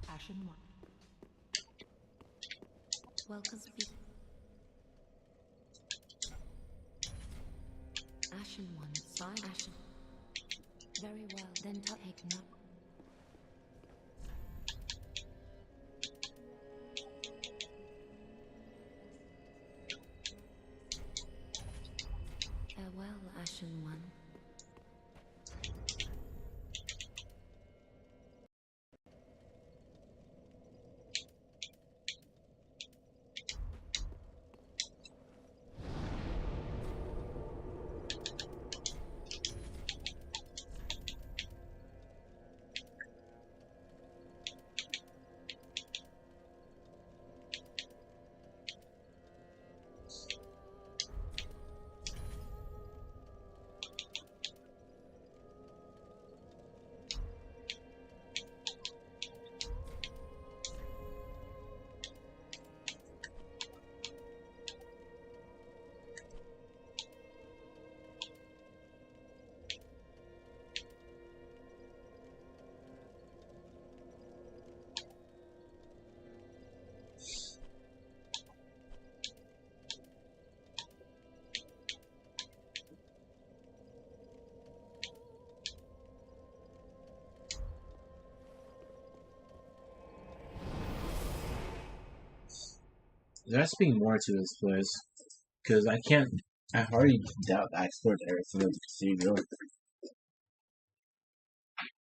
Ashen one. Welcome speak. Ashen one. Sign ashen. Very well. Then take note. Farewell, Ashen one. There has to be more to this place, because I already doubt I explored everything of the cathedral.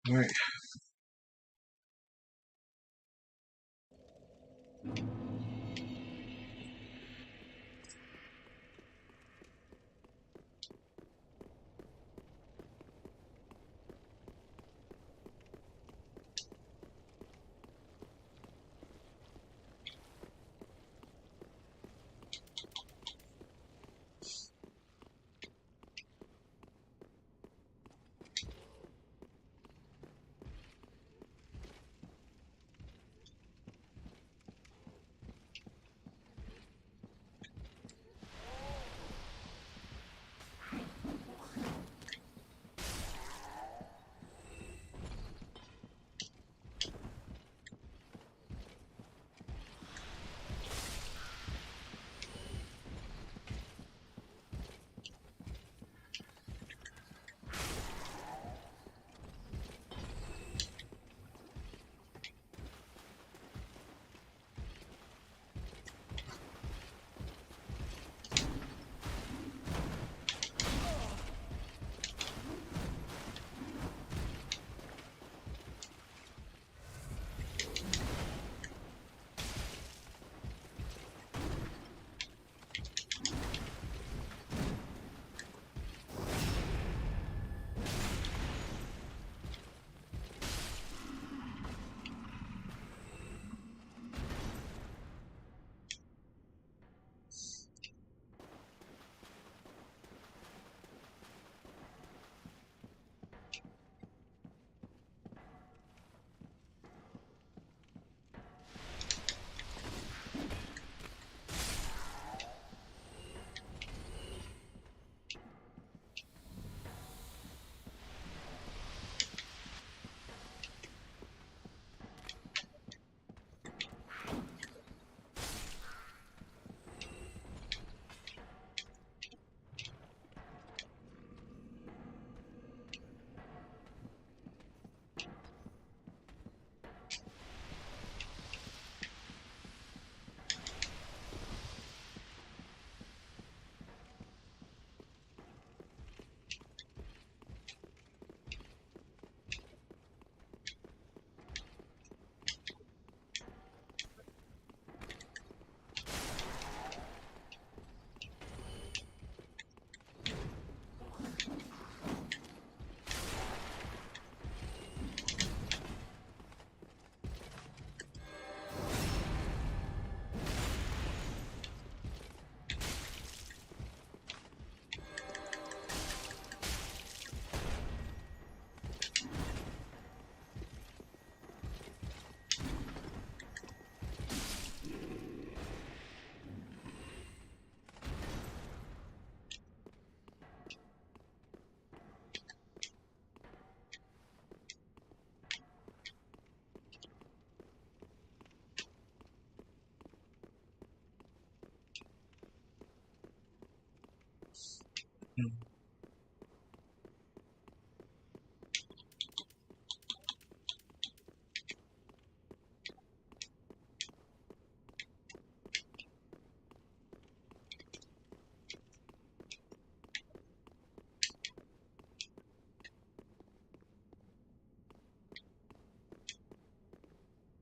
Alright.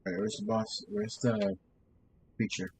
Alright, where's the boss? Where's the creature?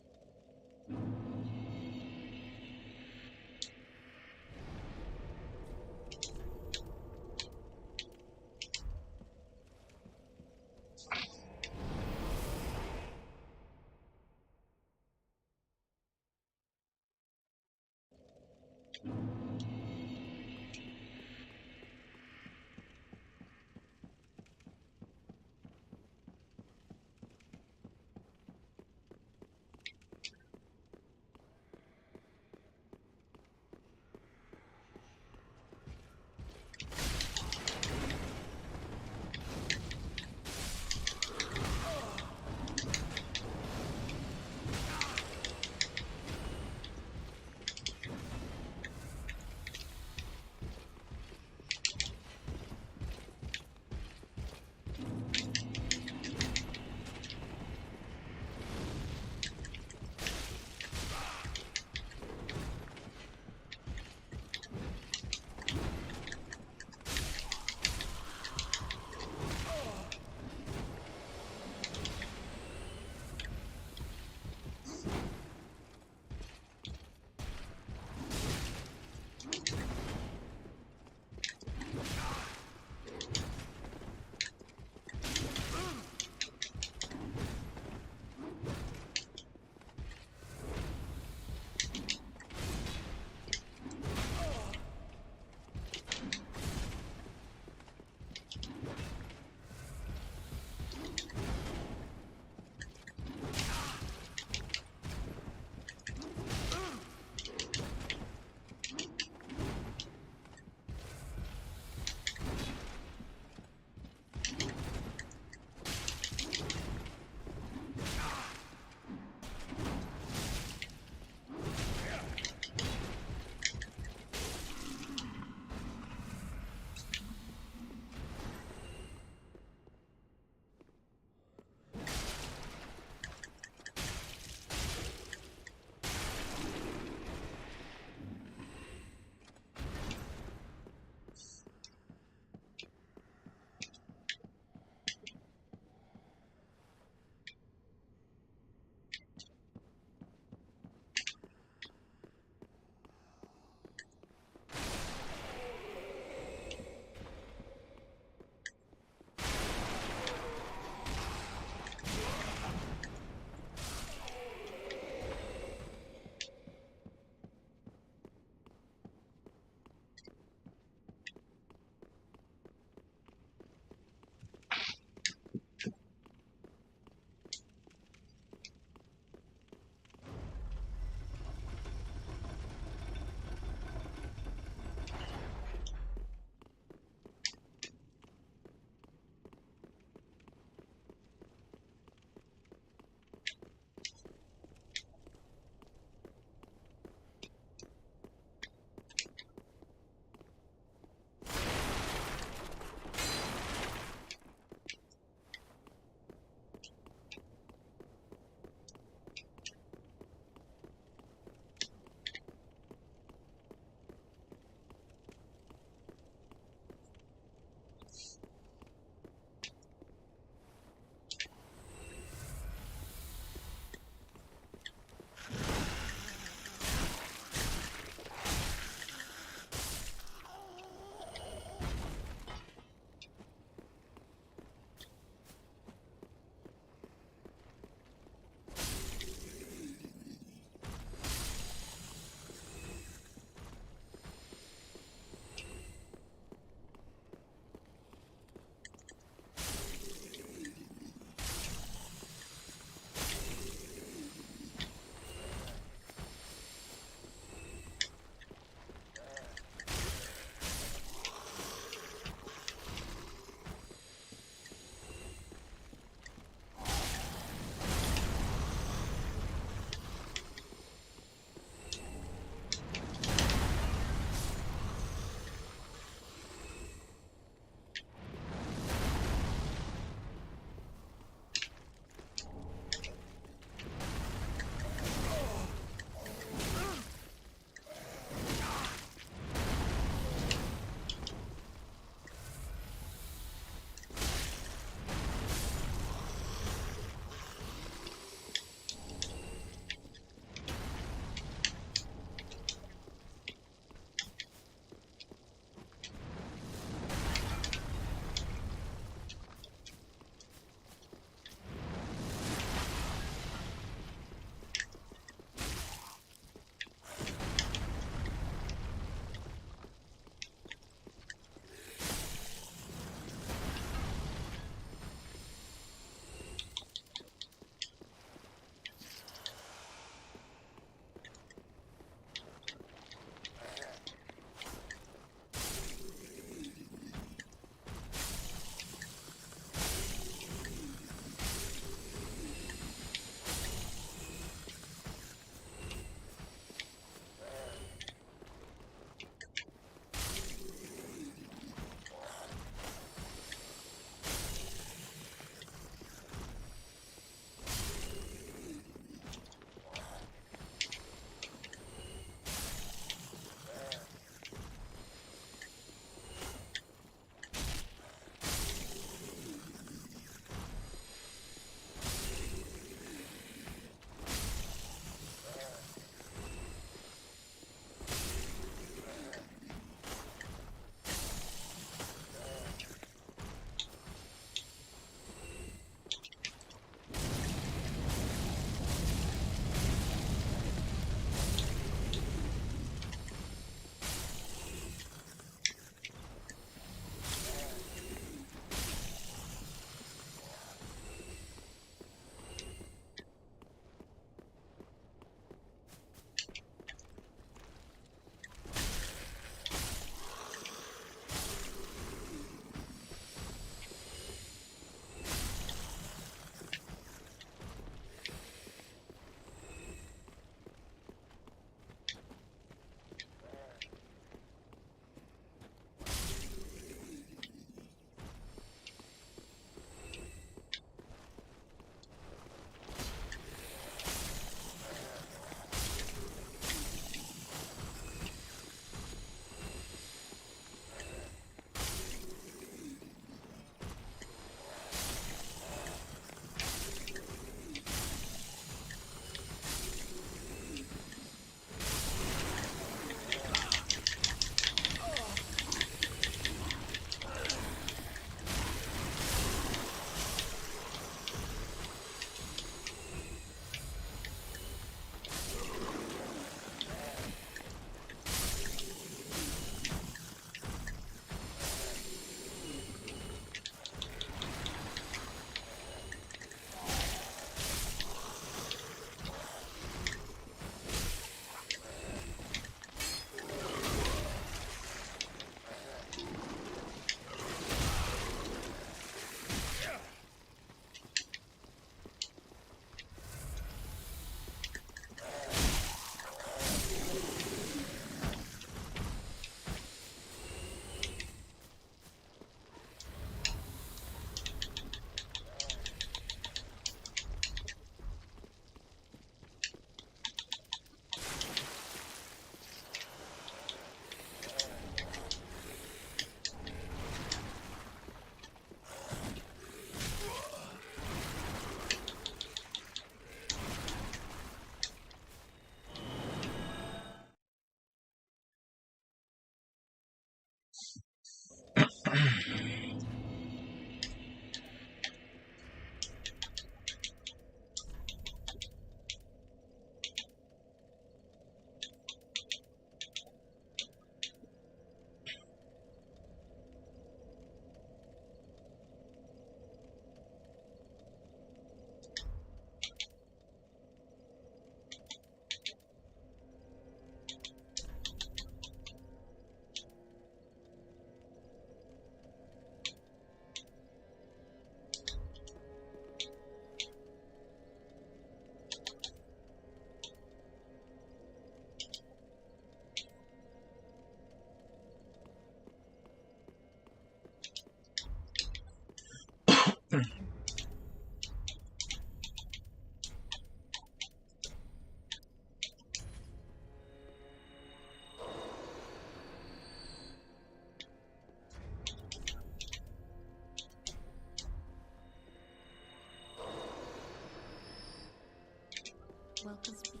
Welcome speak.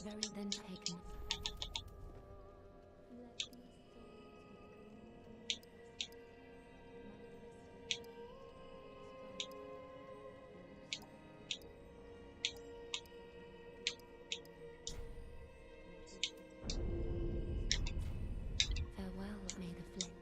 Very then taken. Farewell, may the flame.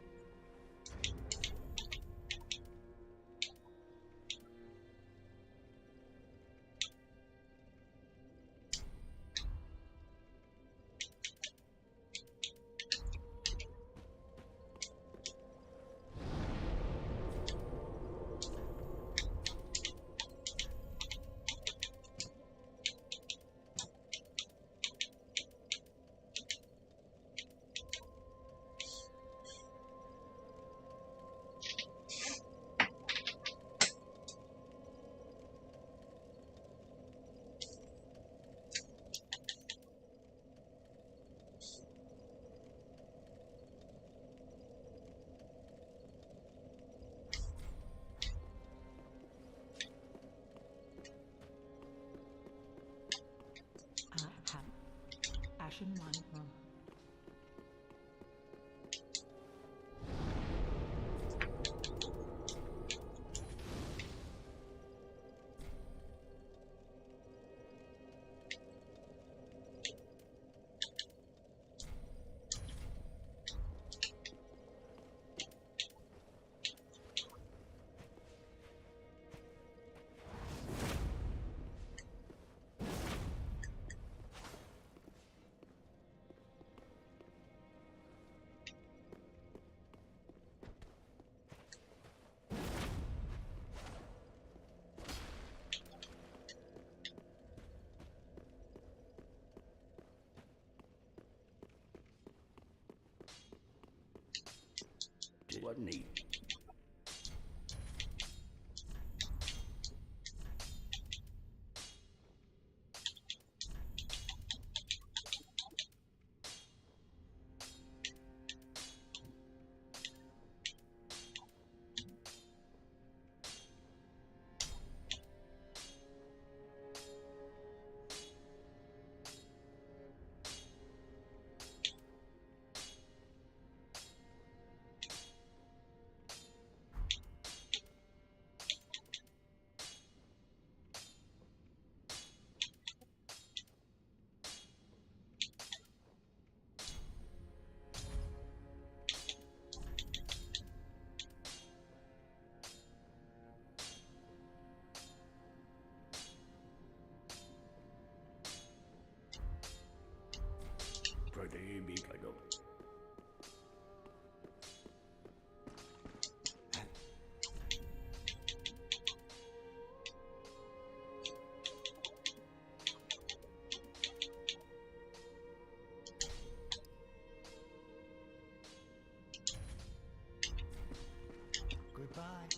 Ashen wine rum. What neat. Predicado. Goodbye.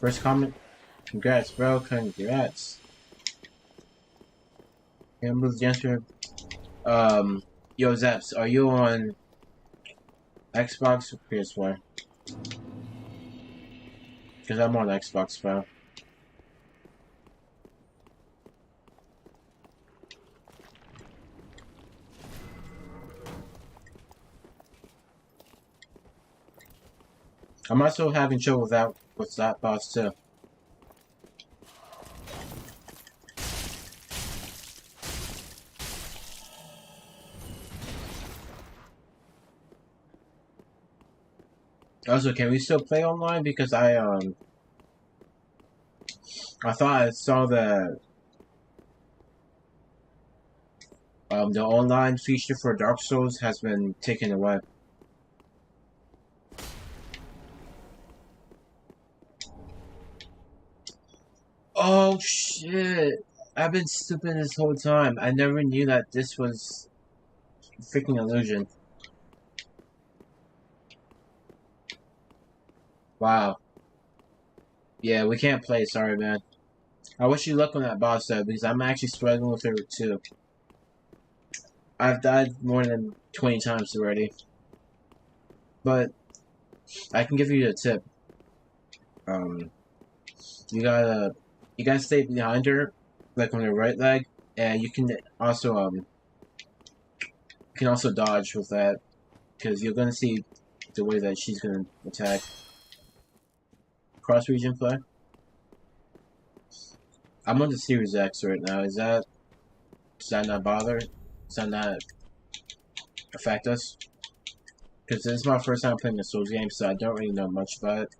First comment. Congrats, bro. Congrats. Amber's answer. Yo, Zaps, are you on Xbox or PS4? Because I'm on Xbox, bro. I'm also having trouble with that boss too. Also, can we still play online? Because I thought I saw the online feature for Dark Souls has been taken away. Oh shit! I've been stupid this whole time. I never knew that this was a freaking illusion. Wow. Yeah, we can't play. Sorry, man. I wish you luck on that boss though, because I'm actually struggling with it too. I've died more than 20 times already. But I can give you a tip. You gotta stay behind her, like on her right leg, and you can also dodge with that, because you're gonna see the way that she's gonna attack. Cross region play. I'm on the Series X right now. Does that not bother? Does that not affect us? Because this is my first time playing a Souls game, so I don't really know much about it.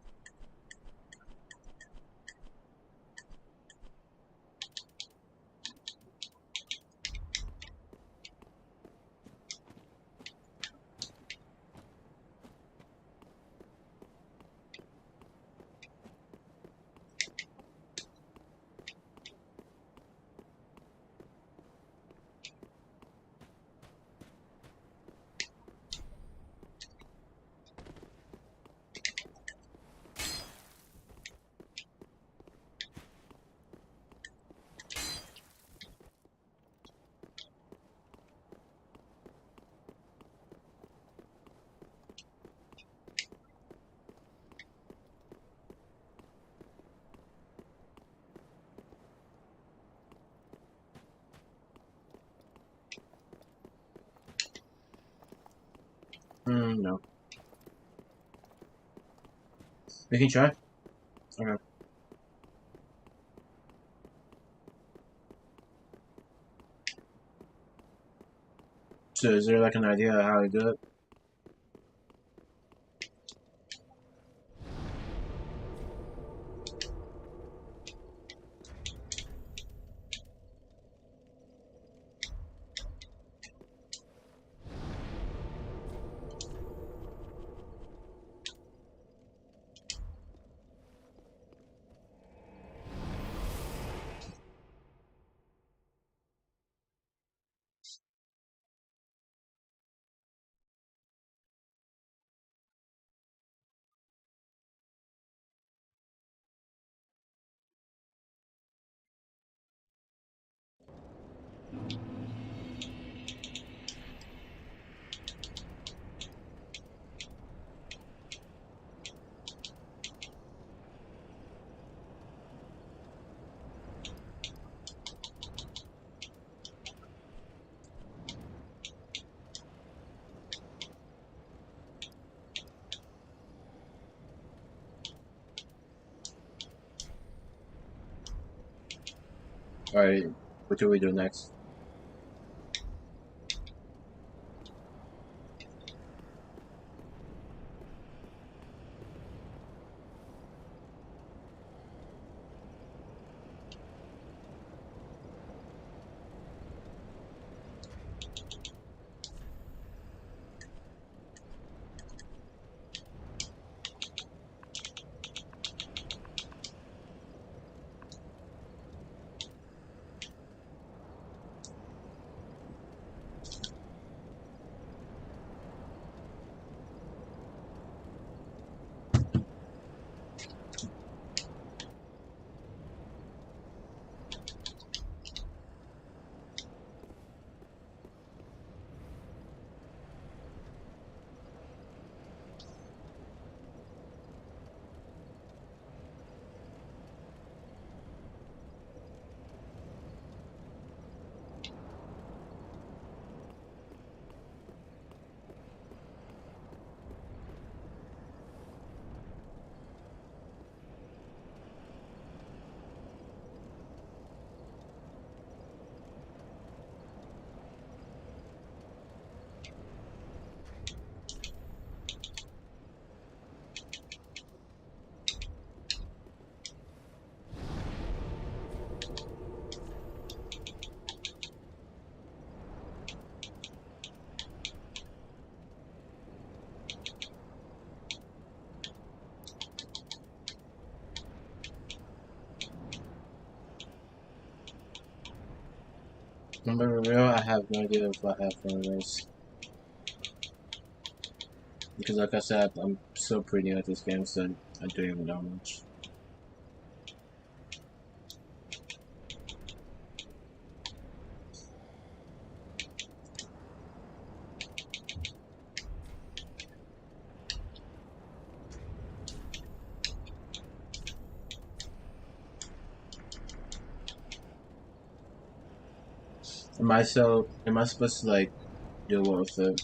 No. We can try. Okay. So is there like an idea of how to do it? Alright, what do we do next? Number real, I have no idea if I have one of those. Because like I said, I'm so pretty new at this game, so I don't even know much. Am I supposed to like do what with it?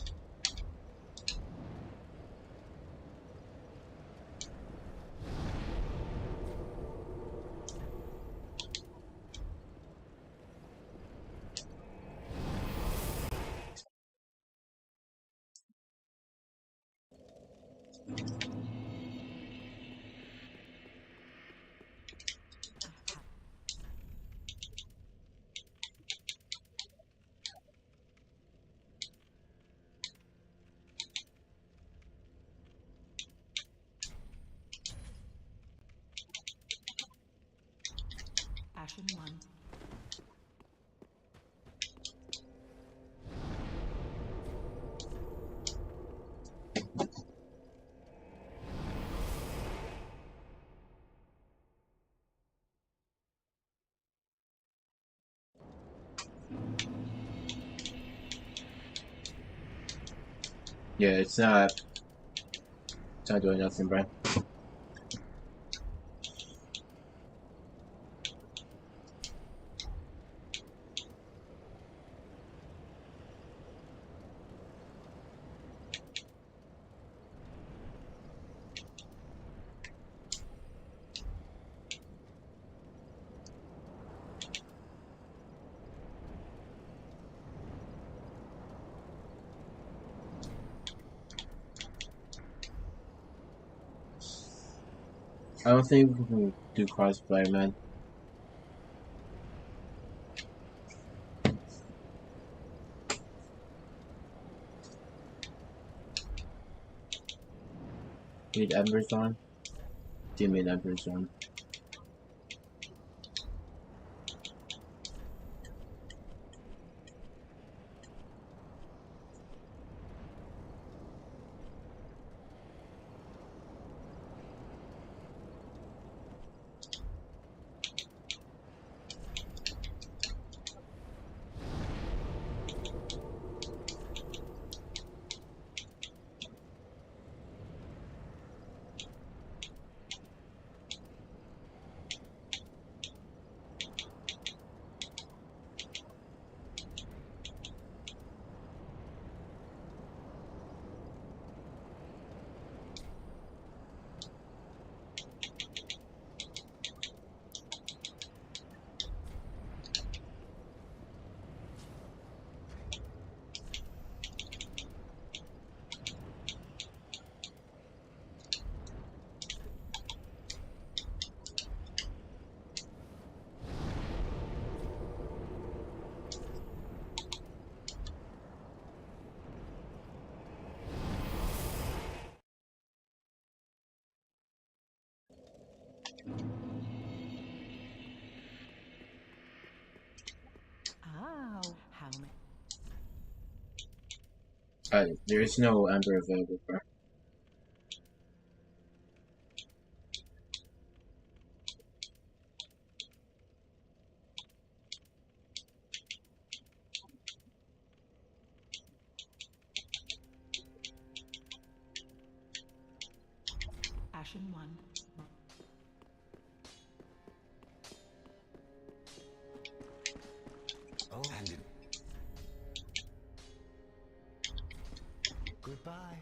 Ashen 1. Yeah, it's not doing nothing, bro. I don't think we can do crossplay, man. Need embers on? Do you mean embers on? Ow. How many? There is no ember available, bro. Ashen 1. Oh, and it... Goodbye.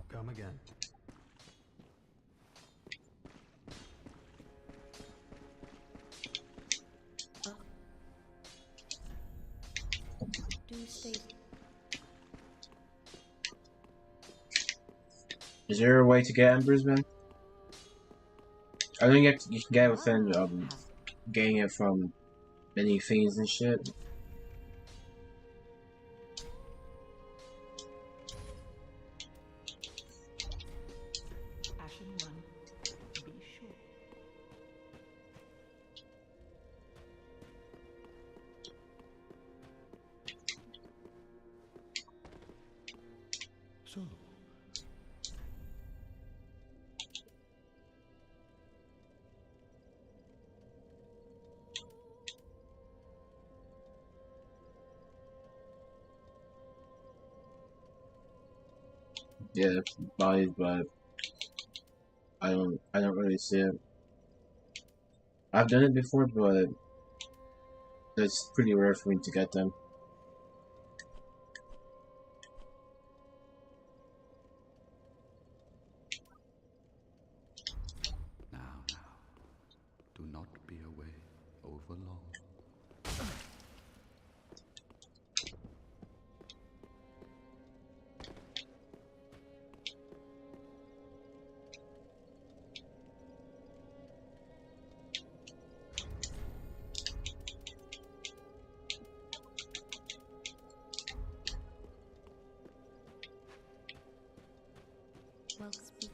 Come again. Do stay. Is there a way to get embers, man? I think you can get it within getting it from many things and shit. So, Yeah, bodies, but I don't really see it. I've done it before, but it's pretty rare for me to get them. now, do not be away over long. Well, speak.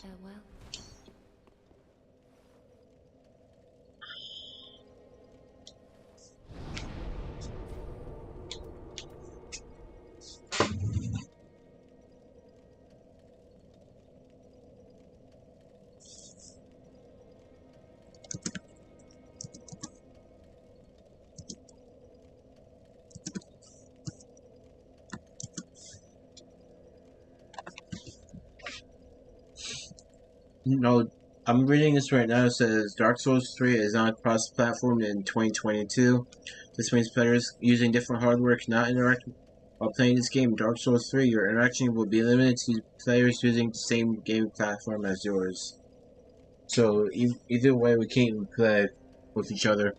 Farewell. No, I'm reading this right now. It says Dark Souls 3 is on cross-platform in 2022. This means players using different hardware cannot interact while playing this game. Dark Souls 3, your interaction will be limited to players using the same game platform as yours. So either way, we can't even play with each other.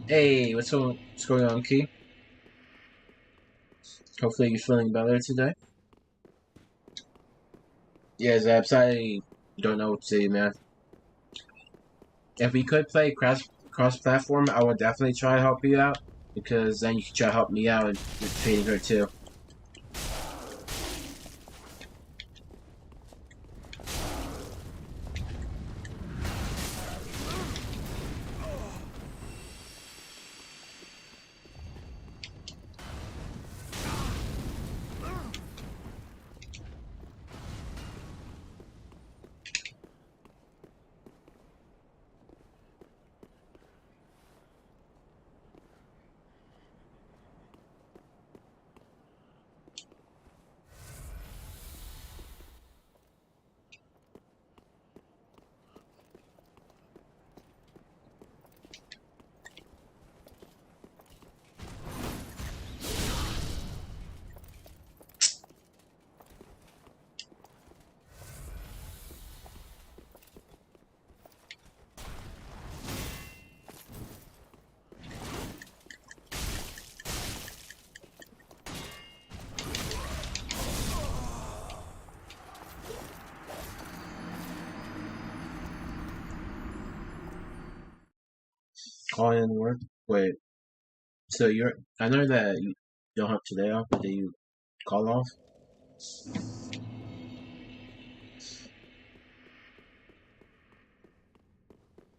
Hey, what's going on, Key? Hopefully you're feeling better today. Yeah, Zabs, I don't know what to say, man. If we could play cross-platform, I would definitely try to help you out, because then you can try to help me out and defeating her too. Call in work? Wait, so I know that you don't have today off, but do you call off?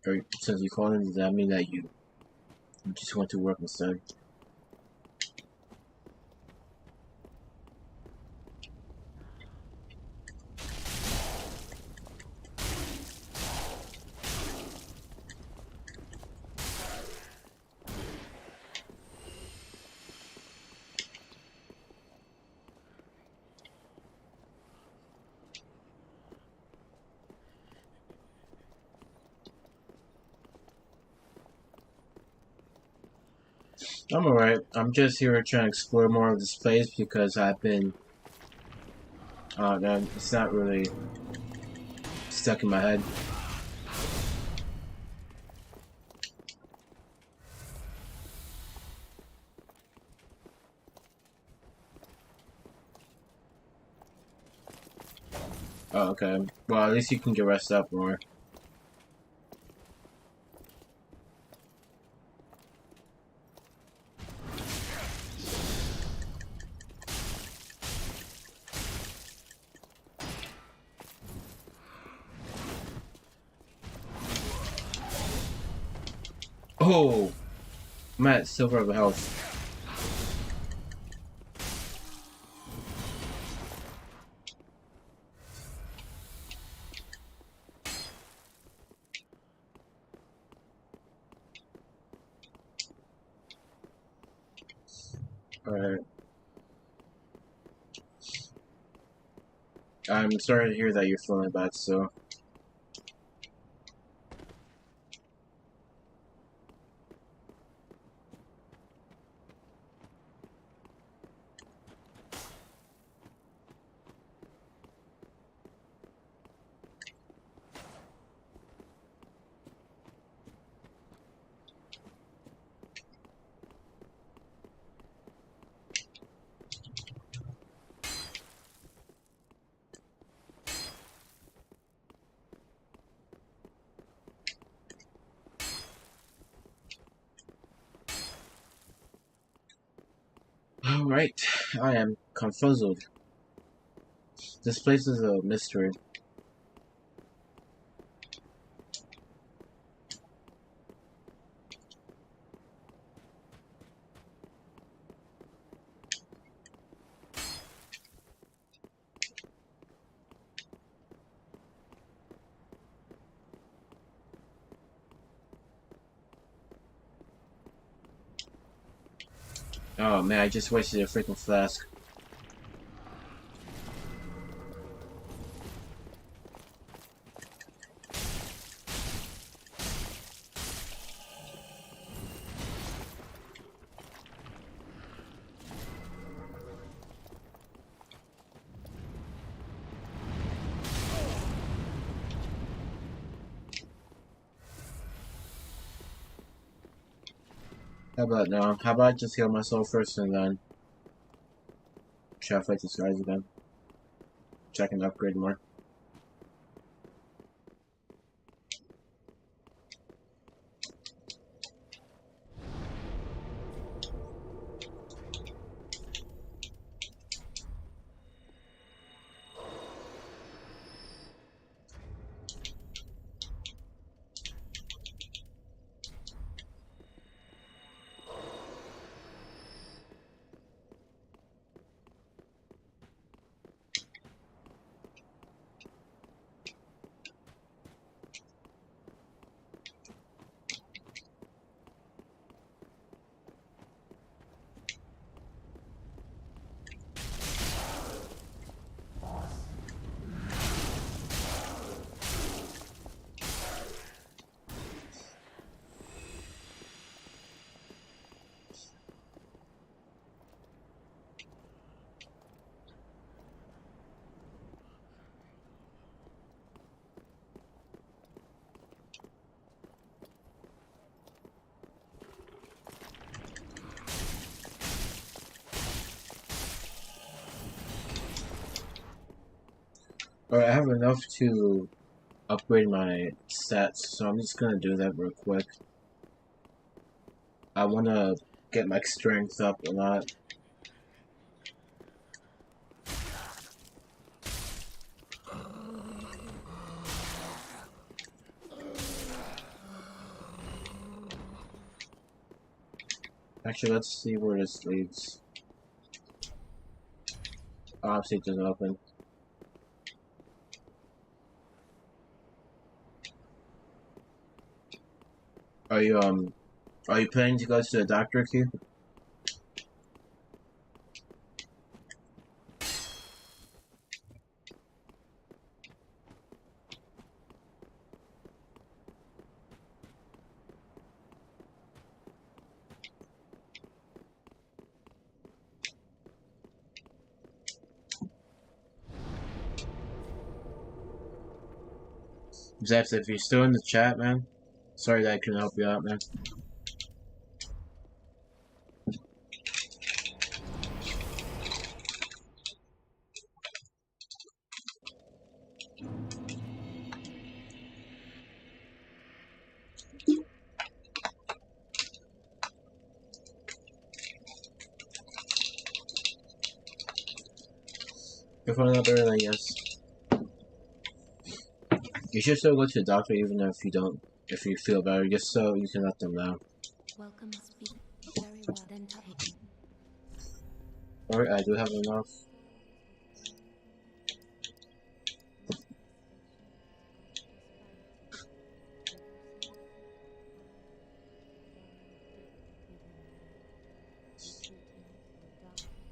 Or since you call in, does that mean that you just went to work instead? I'm alright. I'm just here trying to explore more of this place because I've been... no, it's not really stuck in my head. Oh, okay. Well, at least you can get rested up more. Oh! I'm at silver of health. Alright. I'm sorry to hear that you're feeling bad, so... Alright. I am confuzzled. This place is a mystery. Oh man, I just wasted a freaking flask. How about now? How about I just heal myself first and then try to fight these guys again? So I can upgrade more. Alright, I have enough to upgrade my stats, so I'm just gonna do that real quick. I wanna get my strength up a lot. Actually, let's see where this leads. Obviously, it doesn't open. Are you planning to go to the doctor, Q? Zeps, if you're still in the chat, man, sorry that I couldn't help you out, man. If I'm not better, then yes. You should still go to the doctor even if you don't, if you feel better, just so you can let them know. Welcome must be very well. Then touch. Alright, I do have enough.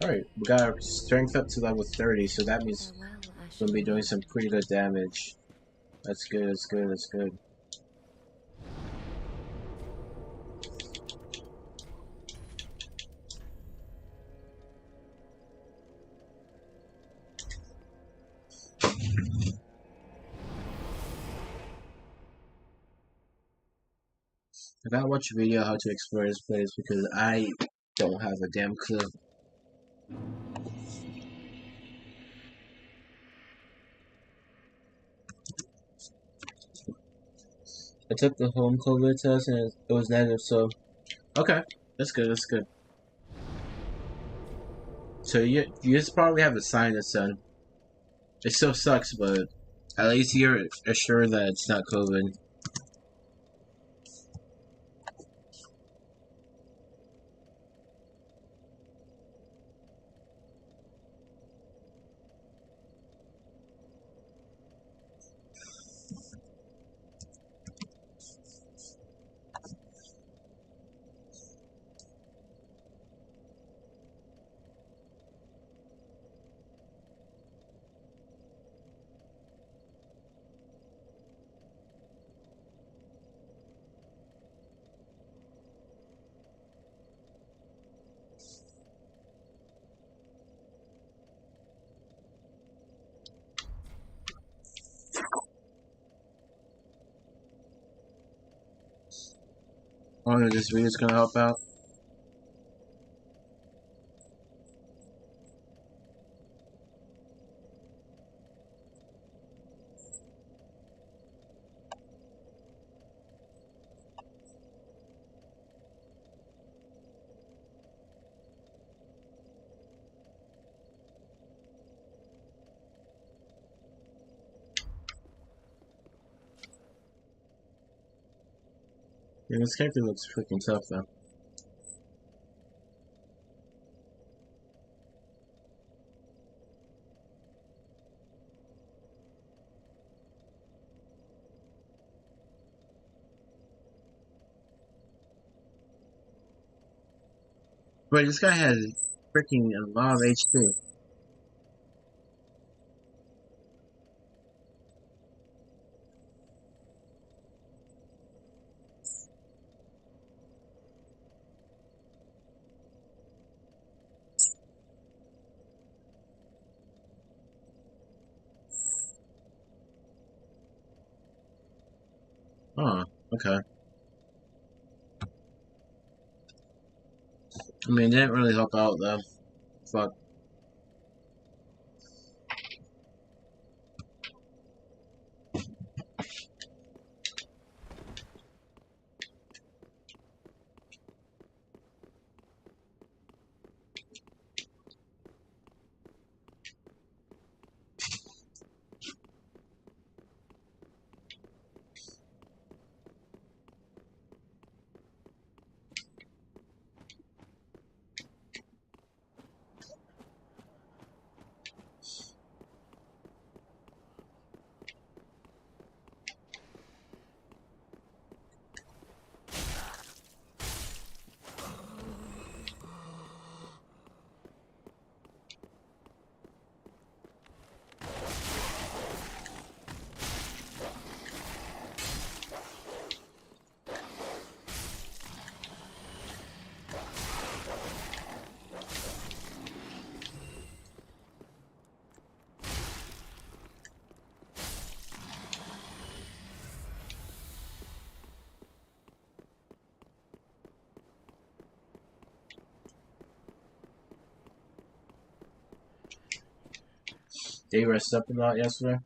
Alright, we got our strength up to level 30, so that means Farewell, we'll be Ashen doing One. some pretty good damage. That's good, that's good, that's good. I gotta watch a video how to explore this place because I don't have a damn clue. I took the home COVID test and it was negative, so okay, that's good, that's good. So you just probably have a sinus then. It still sucks, but at least you're assured that it's not COVID. I wonder if this video's gonna help out. Yeah, this character looks freaking tough though. Wait, this guy has freaking a lot of HP. Oh, okay. I mean, it didn't really help out though. Fuck. Did you rest up a lot yesterday?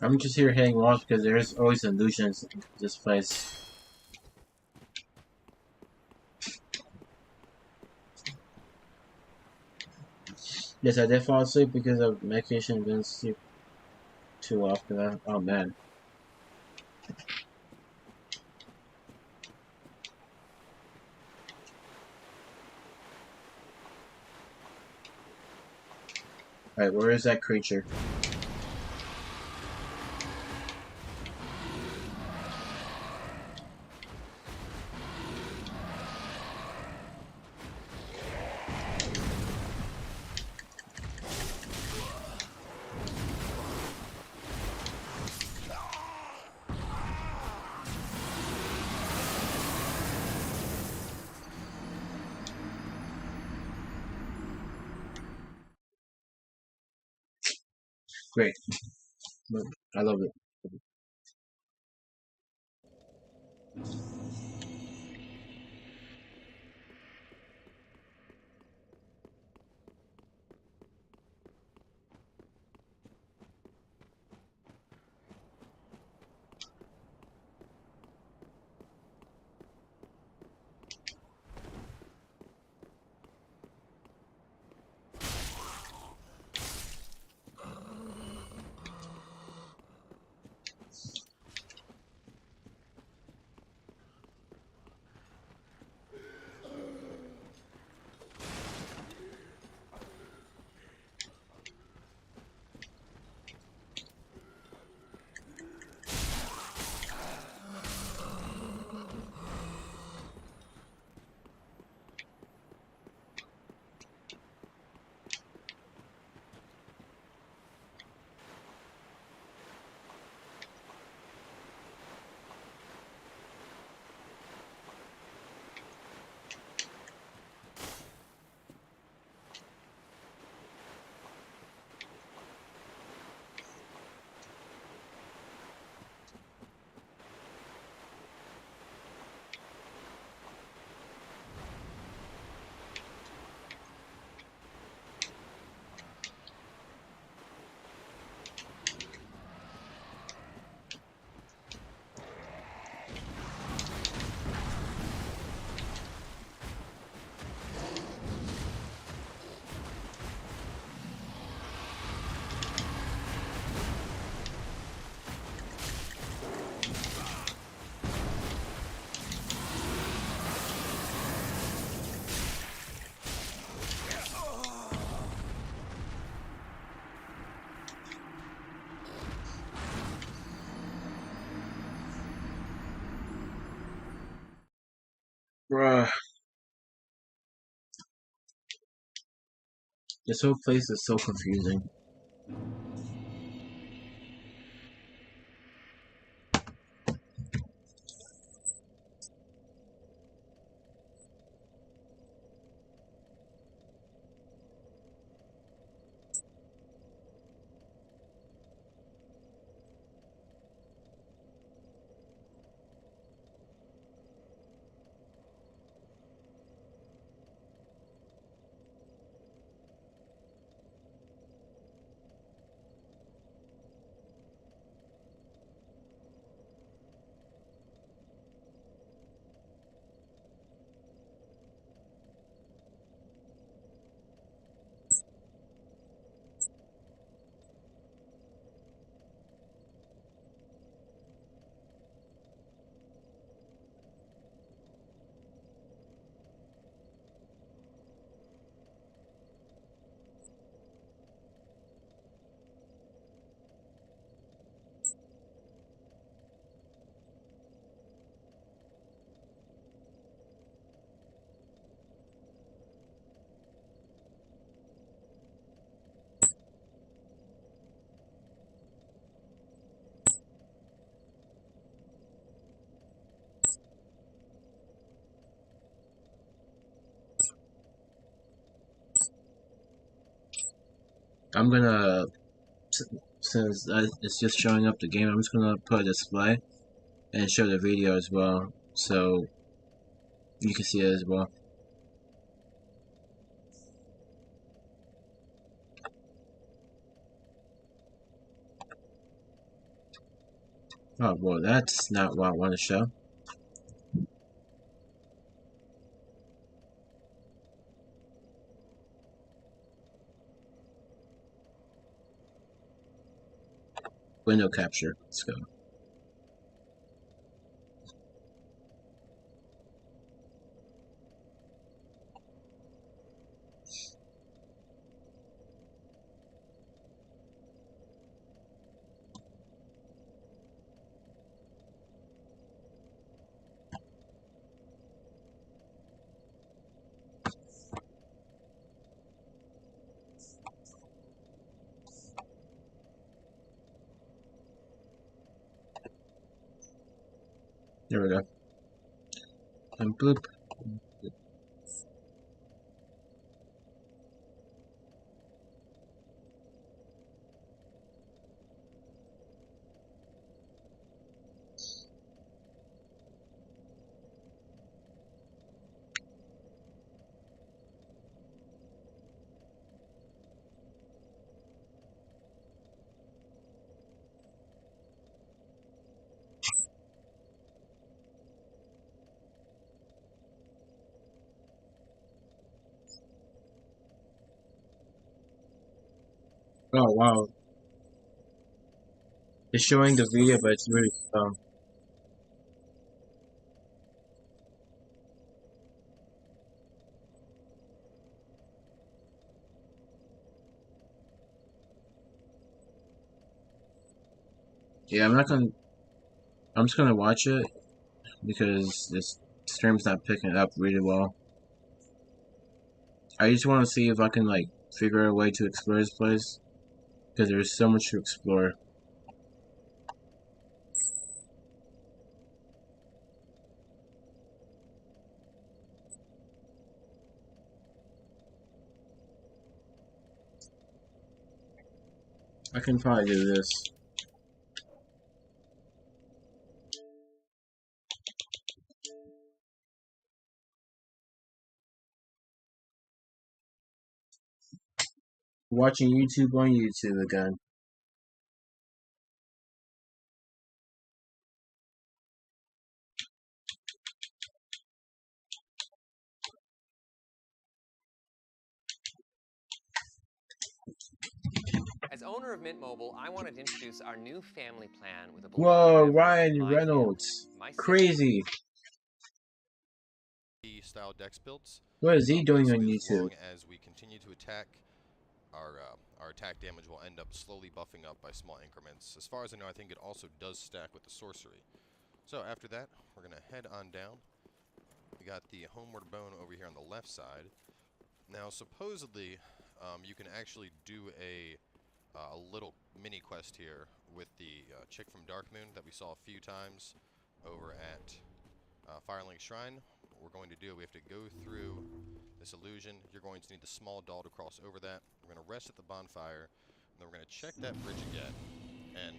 I'm just here hitting walls because there's always illusions in this place. Yes, I did fall asleep because of medication and didn't sleep too often. Oh man. Alright, where is that creature? Great. I love it. Bruh. This whole place is so confusing. I'm gonna, since it's just showing up the game, I'm just gonna put a display and show the video as well, so you can see it as well. Oh, well, that's not what I want to show. Window capture. Let's go. There we go. And boop. Oh, wow. It's showing the video, but it's really slow. Yeah, I'm just gonna watch it because this stream's not picking it up really well. I just want to see if I can, like, figure out a way to explore this place, because there's so much to explore. I can probably do this. Watching YouTube on YouTube again. As owner of Mint Mobile, I wanted to introduce our new family plan with a Whoa, beloved member of Ryan my Reynolds. family, my sister. Crazy. Style dex builds. What is he doing on Basically, as YouTube? long as we continue to attack, our attack damage will end up slowly buffing up by small increments. As far as I know, I think it also does stack with the sorcery. So after that, we're gonna head on down. We got the Homeward Bone over here on the left side. Now, supposedly, you can actually do a little mini quest here with the chick from Darkmoon that we saw a few times over at Firelink Shrine. What we're going to do, we have to go through this illusion. You're going to need the small doll to cross over that. We're going to rest at the bonfire, and then we're going to check that bridge again. And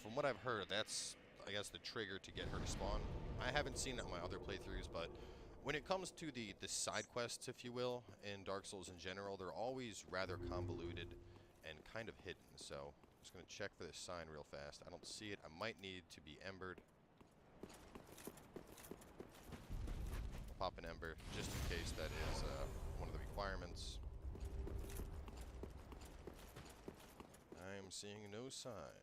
from what I've heard, that's, I guess, the trigger to get her to spawn. I haven't seen it on my other playthroughs, but when it comes to the side quests, if you will, in Dark Souls in general, they're always rather convoluted and kind of hidden. So I'm just going to check for this sign real fast. I don't see it. I might need to be embered. I'll pop an ember just in case that is one of the requirements. I am seeing no sign.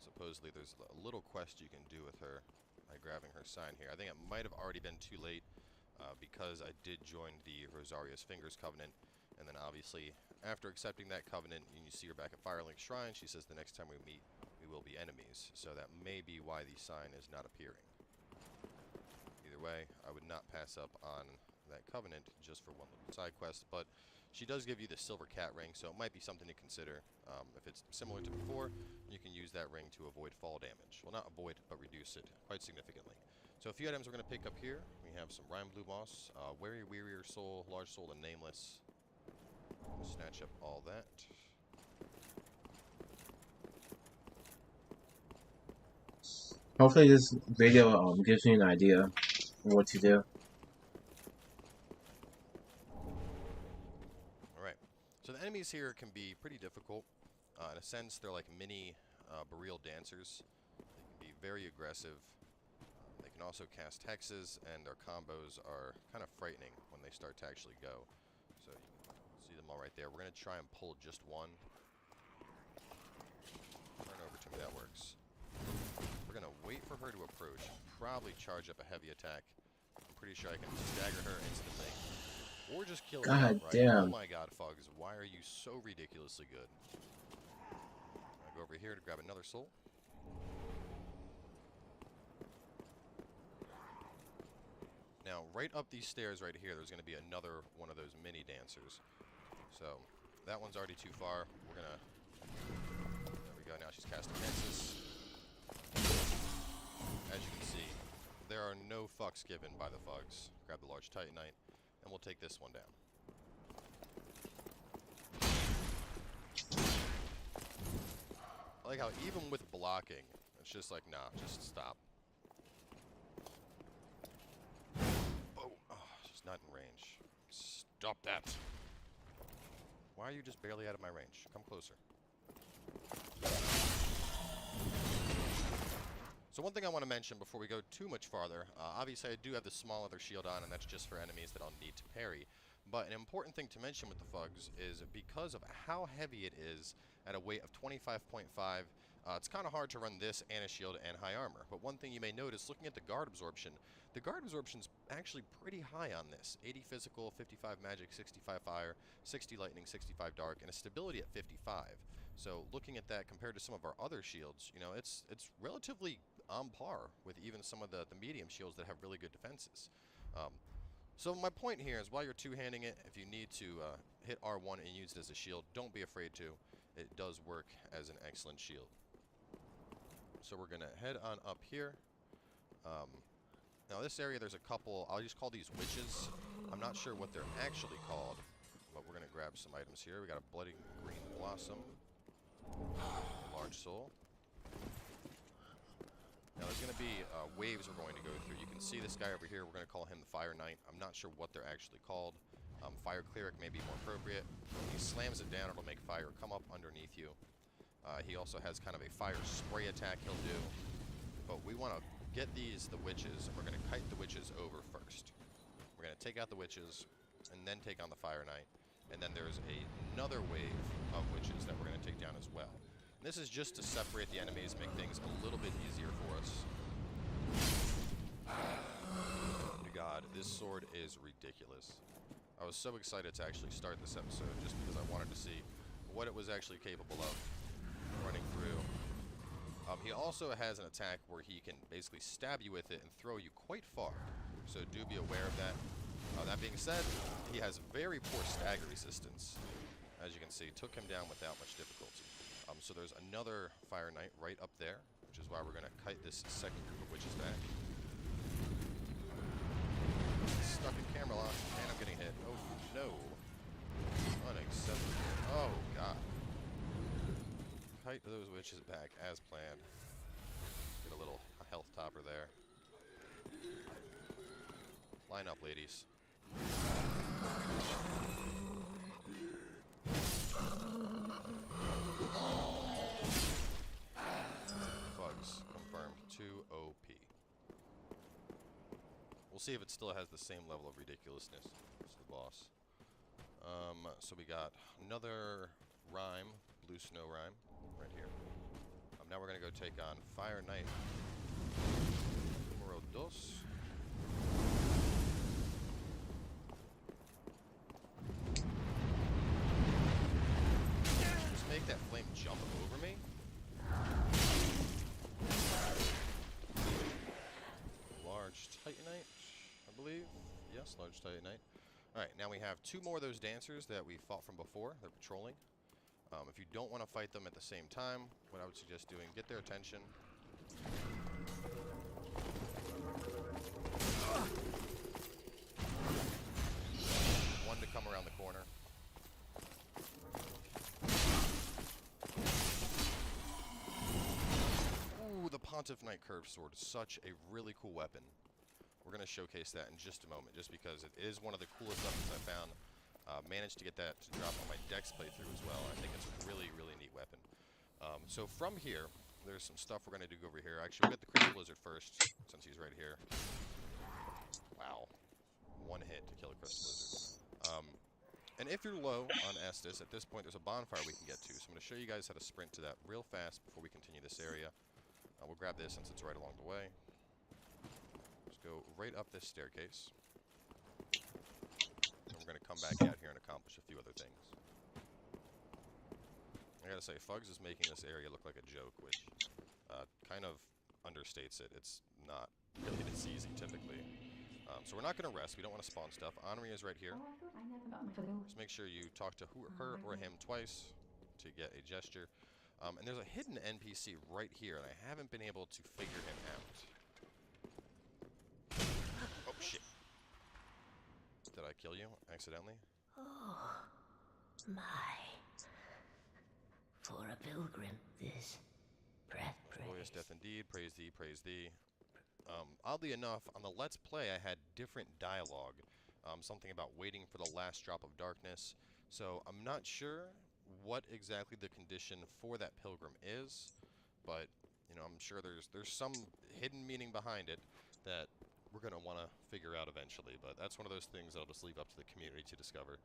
Supposedly there's a little quest you can do with her by grabbing her sign here. I think it might have already been too late because I did join the Rosaria's Fingers Covenant, and then obviously after accepting that covenant and you see her back at Firelink Shrine, she says the next time we meet we will be enemies. So that may be why the sign is not appearing. Either way, I would not pass up on that covenant just for one little side quest, but she does give you the silver cat ring, so it might be something to consider. If it's similar to before, you can use that ring to avoid fall damage. Well, not avoid, but reduce it quite significantly. So a few items we're going to pick up here. We have some Rime Blue Moss, Weary Wearier Soul, Large Soul, and Nameless. Snatch up all that. Hopefully this video gives me an idea of what to do. Alright, so the enemies here can be pretty difficult. In a sense, they're like mini Boreal dancers. They can be very aggressive. They can also cast hexes, and their combos are kind of frightening when they start to actually go. So you can see them all right there. We're going to try and pull just one. Turn over to me, that works. We're going to wait for her to approach, probably charge up a heavy attack. I'm pretty sure I can stagger her instantly. Or just kill her God outright. damn. Oh my god, Fugs, why are you so ridiculously good? I'll go over here to grab another soul. Now, right up these stairs right here, there's going to be another one of those mini dancers. So, that one's already too far. We're going to... There we go, now she's casting hexes. As you can see, there are no fucks given by the Fugs. Grab the large Titanite, and we'll take this one down. I like how even with blocking, it's just like, nah, just stop. Oh, she's not in range. Stop that. Why are you just barely out of my range? Come closer. So one thing I want to mention before we go too much farther, obviously I do have the small other shield on, and that's just for enemies that I'll need to parry. But an important thing to mention with the Fugs is because of how heavy it is at a weight of 25.5, it's kind of hard to run this and a shield and high armor. But one thing you may notice, looking at the guard absorption's actually pretty high on this. 80 physical, 55 magic, 65 fire, 60 lightning, 65 dark, and a stability at 55. So looking at that compared to some of our other shields, you know, it's relatively on par with even some of the medium shields that have really good defenses. So my point here is while you're two-handing it, if you need to hit R1 and use it as a shield, don't be afraid to. It does work as an excellent shield. So we're going to head on up here. Now this area there's a couple, I'll just call these witches. I'm not sure what they're actually called, but we're going to grab some items here. We got a bloody green blossom, large soul. Now there's going to be waves we're going to go through. You can see this guy over here, we're going to call him the Fire Knight. I'm not sure what they're actually called. Fire Cleric may be more appropriate. When he slams it down, it'll make fire come up underneath you. He also has kind of a fire spray attack he'll do. But we want to get the witches, and we're going to kite the witches over first. We're going to take out the witches, and then take on the Fire Knight. And then there's another wave of witches that we're going to take down as well. And this is just to separate the enemies, make things a little bit easier for us. God, this sword is ridiculous. I was so excited to actually start this episode just because I wanted to see what it was actually capable of running through. He also has an attack where he can basically stab you with it and throw you quite far. So do be aware of that. That being said, he has very poor stagger resistance. As you can see, took him down without much difficulty. So there's another Fire Knight right up there, which is why we're going to kite this second group of witches back. Stuck in camera lock, and I'm getting hit. Oh no. Unacceptable. Oh god. Kite those witches back as planned. Get a little health topper there. Line up, ladies. Bugs confirmed 2 OP. We'll see if it still has the same level of ridiculousness as the boss. So we got another rhyme, Blue Snow Rhyme, right here. Now we're gonna go take on Fire Knight. Numero dos. Just make that flame jump over me. Large Titanite, I believe. Yes, large Titanite. Alright, now we have 2 more of those dancers that we fought from before. They're patrolling. If you don't want to fight them at the same time, what I would suggest doing, get their attention. One to come around the corner. Pontiff Knight Curved Sword is such a really cool weapon. We're going to showcase that in just a moment, just because it is one of the coolest weapons I found. Managed to get that to drop on my Dex playthrough as well. I think it's a really, really neat weapon. So from here, there's some stuff we're going to do over here. Actually, we'll get the Crazy Lizard first, since he's right here. Wow. One hit to kill a Crystal Lizard. And if you're low on Estus, at this point there's a bonfire we can get to. So I'm going to show you guys how to sprint to that real fast before we continue this area. We'll grab this since it's right along the way. Just go right up this staircase. And we're going to come back out here and accomplish a few other things. I gotta say, Fugs is making this area look like a joke, which kind of understates it. It's not really this easy, typically. So we're not going to rest. We don't want to spawn stuff. Henri is right here. Just make sure you talk to her or him twice to get a gesture. And there's a hidden NPC right here, and I haven't been able to figure him out. Oh, shit. Did I kill you accidentally? Oh, my. For a pilgrim, this breath praise. Glorious death indeed. Praise thee, praise thee. Oddly enough, on the Let's Play, I had different dialogue. Something about waiting for the last drop of darkness. So I'm not sure what exactly the condition for that pilgrim is, but you know, I'm sure there's some hidden meaning behind it that we're gonna want to figure out eventually. But that's one of those things I'll just leave up to the community to discover.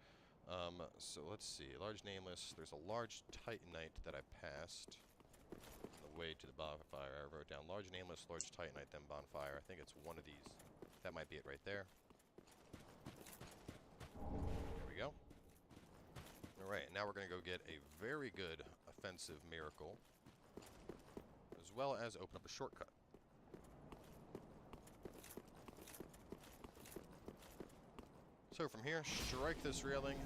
So let's see. Large nameless. There's a large Titanite that I passed. Way to the bonfire. I wrote down large nameless, large Titanite, then bonfire. I think it's one of these. That might be it right there. There we go. Alright, now we're going to go get a very good offensive miracle, as well as open up a shortcut. So from here, strike this railing.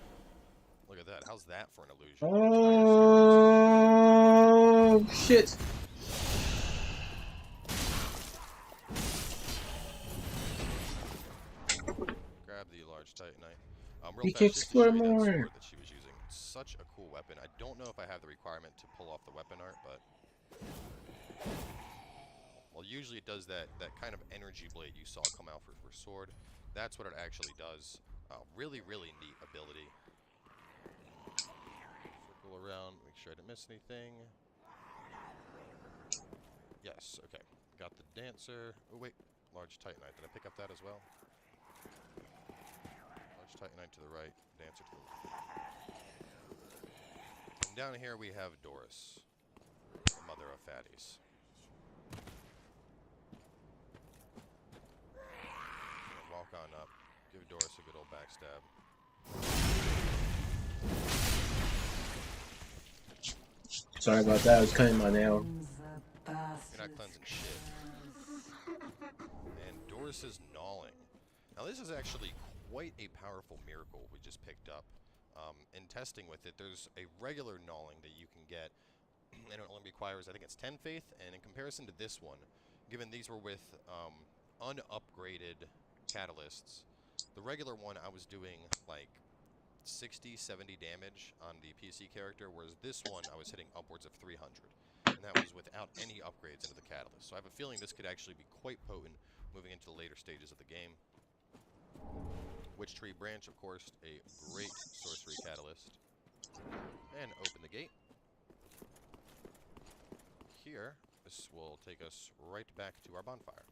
Look at that. How's that for an illusion? Oh, shit. Grab the large Titanite. He Real fast, kicks just to show for you that more. sword that she was using. Such a cool weapon. I don't know if I have the requirement to pull off the weapon art, but... Well, usually it does that kind of energy blade you saw come out for sword. That's what it actually does. Really, really neat ability. Circle around, make sure I didn't miss anything. Yes, okay. Got the dancer. Oh, wait. Large Titanite. Did I pick up that as well? Large Titanite to the right, dancer to the left. And down here we have Doris, the mother of fatties. Walk on up. Give Doris a good old backstab. Sorry about that. I was cutting my nail. You're not cleansing shit. And Doris is gnawing. Now this is actually quite a powerful miracle we just picked up. In testing with it, there's a regular gnawing that you can get, and it only requires, I think it's 10 faith, and in comparison to this one, given these were with unupgraded catalysts, the regular one I was doing like 60, 70 damage on the PC character, whereas this one I was hitting upwards of 300. And that was without any upgrades into the catalyst. So I have a feeling this could actually be quite potent moving into the later stages of the game. Witch Tree Branch, of course, a great sorcery catalyst. And open the gate. Here, this will take us right back to our bonfire.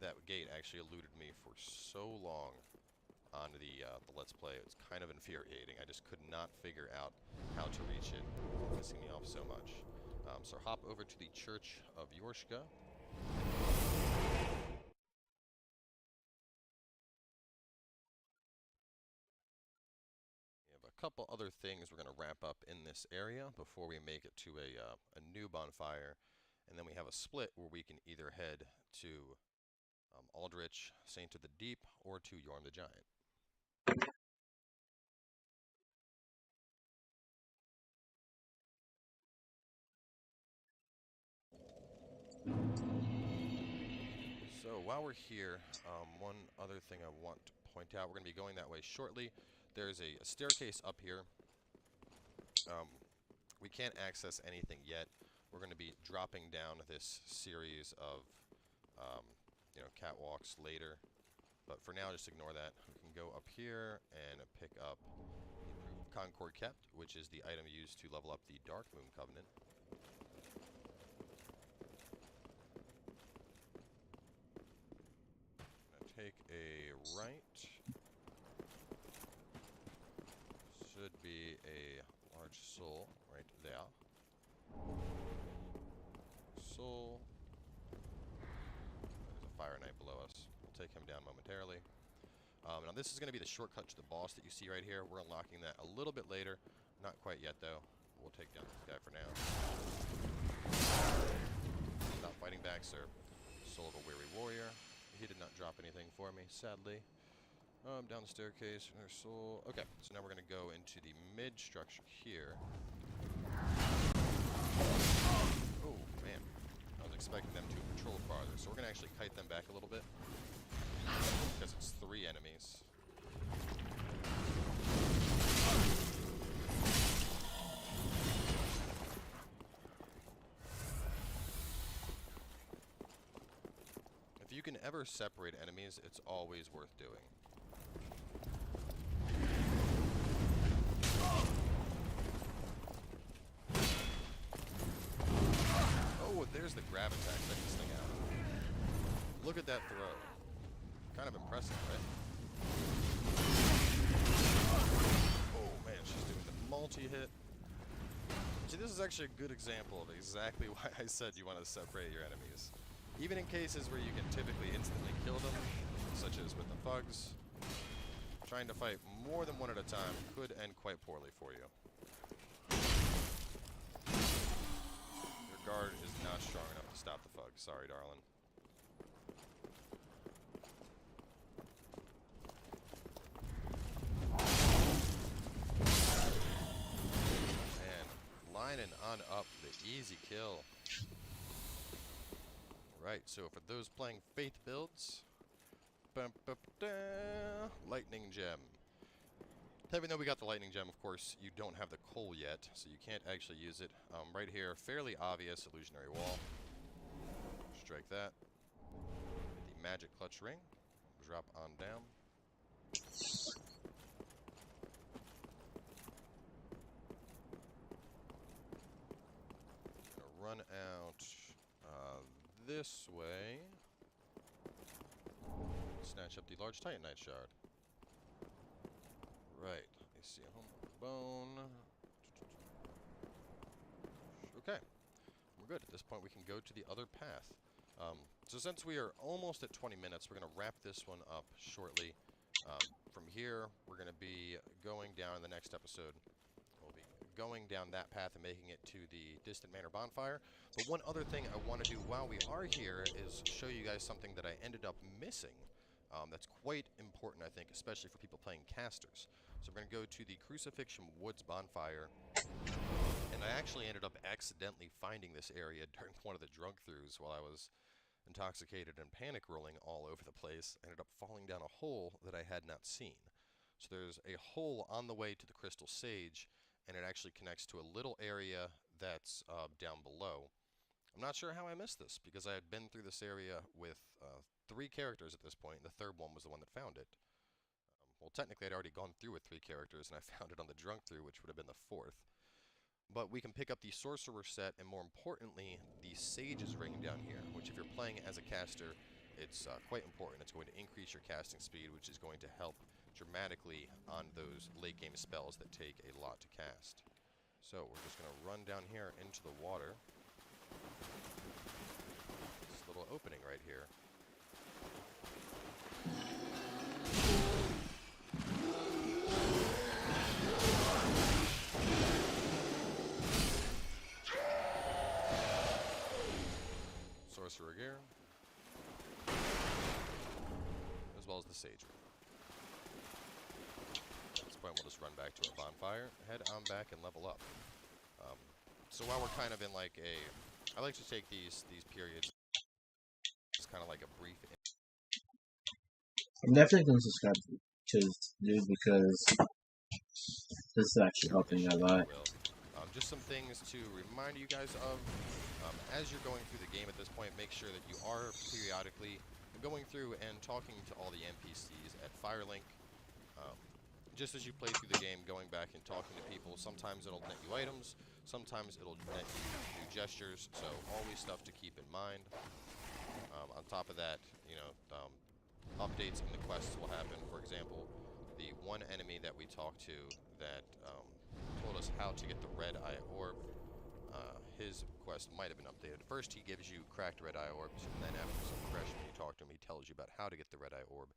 That gate actually eluded me for so long on the Let's Play. It's kind of infuriating. I just could not figure out how to reach it, pissing me off so much. So hop over to the Church of Yorshka. We have a couple other things we're going to wrap up in this area before we make it to a new bonfire. And then we have a split where we can either head to Aldrich, Saint of the Deep, or to Yorm the Giant. So while we're here, one other thing I want to point out, we're going to be going that way shortly. There's a staircase up here. We can't access anything yet, we're going to be dropping down this series of, you know, catwalks later. But for now, just ignore that. We can go up here and pick up the Concord Kept, which is the item used to level up the Dark Moon Covenant. Take a right. Should be a large soul right there. Soul. There's a fire knight below us. We'll take him down momentarily. Now this is going to be the shortcut to the boss that you see right here. We're unlocking that a little bit later. Not quite yet though. We'll take down this guy for now. Stop fighting back, sir. Soul of a weary warrior. He did not drop anything for me, sadly. Down the staircase, there's soul. Okay, so now we're going to go into the mid structure here. Oh, man. I was expecting them to patrol farther, so we're going to actually kite them back a little bit. Because it's 3 enemies. If you can ever separate enemies, it's always worth doing. Oh, there's the grab attack. Check this thing out. Look at that throw. Kind of impressive, right? Oh man, she's doing the multi-hit. See, this is actually a good example of exactly why I said you want to separate your enemies. Even in cases where you can typically instantly kill them, such as with the thugs, trying to fight more than one at a time could end quite poorly for you. Your guard is not strong enough to stop the thugs. Sorry, darling. Man, lining on up the easy kill. Right, so for those playing Faith builds, Lightning Gem. Even though we got the Lightning Gem, of course, you don't have the coal yet, so you can't actually use it. Right here, fairly obvious illusionary wall. Strike that. The magic clutch ring. Drop on down. Gonna run out this way. Snatch up the large Titanite shard. Right. I see a home bone. Okay. We're good. At this point, we can go to the other path. So since we are almost at 20 minutes, we're going to wrap this one up shortly. From here, we're going to be going down in the next episode. We'll be going down that path and making it to the Distant Manor bonfire. But one other thing I want to do while we are here is show you guys something that I ended up missing. That's quite important, I think, especially for people playing casters. So we're going to go to the Crucifixion Woods bonfire. And I actually ended up accidentally finding this area during one of the drunk-throughs while I was intoxicated and panic rolling all over the place. I ended up falling down a hole that I had not seen. So there's a hole on the way to the Crystal Sage, and it actually connects to a little area that's down below. I'm not sure how I missed this, because I had been through this area with 3 characters at this point, and the 3rd one was the one that found it. Well, technically I'd already gone through with 3 characters, and I found it on the drunk through, which would have been the 4th. But we can pick up the Sorcerer set, and more importantly, the Sage's Ring down here, which if you're playing as a caster, it's quite important. It's going to increase your casting speed, which is going to help dramatically on those late-game spells that take a lot to cast. So we're just going to run down here into the water. This little opening right here. Sorcerer Gear, as well as the Sage Ring. At this point, we'll just run back to our bonfire, head on back, and level up. So while we're kind of in like a, I like to take these periods as kind of like a brief. I'm definitely going to subscribe to this dude because this is actually helping a lot. Just just some things to remind you guys of. As you're going through the game at this point, make sure that you are periodically going through and talking to all the NPCs at Firelink. Just as you play through the game, going back and talking to people, sometimes it'll net you items, sometimes it'll net you new gestures, so always stuff to keep in mind. On top of that, you know, updates in the quests will happen. For example, the one enemy that we talked to that told us how to get the red eye orb, his quest might have been updated. First, he gives you cracked red eye orbs, and then after some progression, when you talk to him, he tells you about how to get the red eye orb.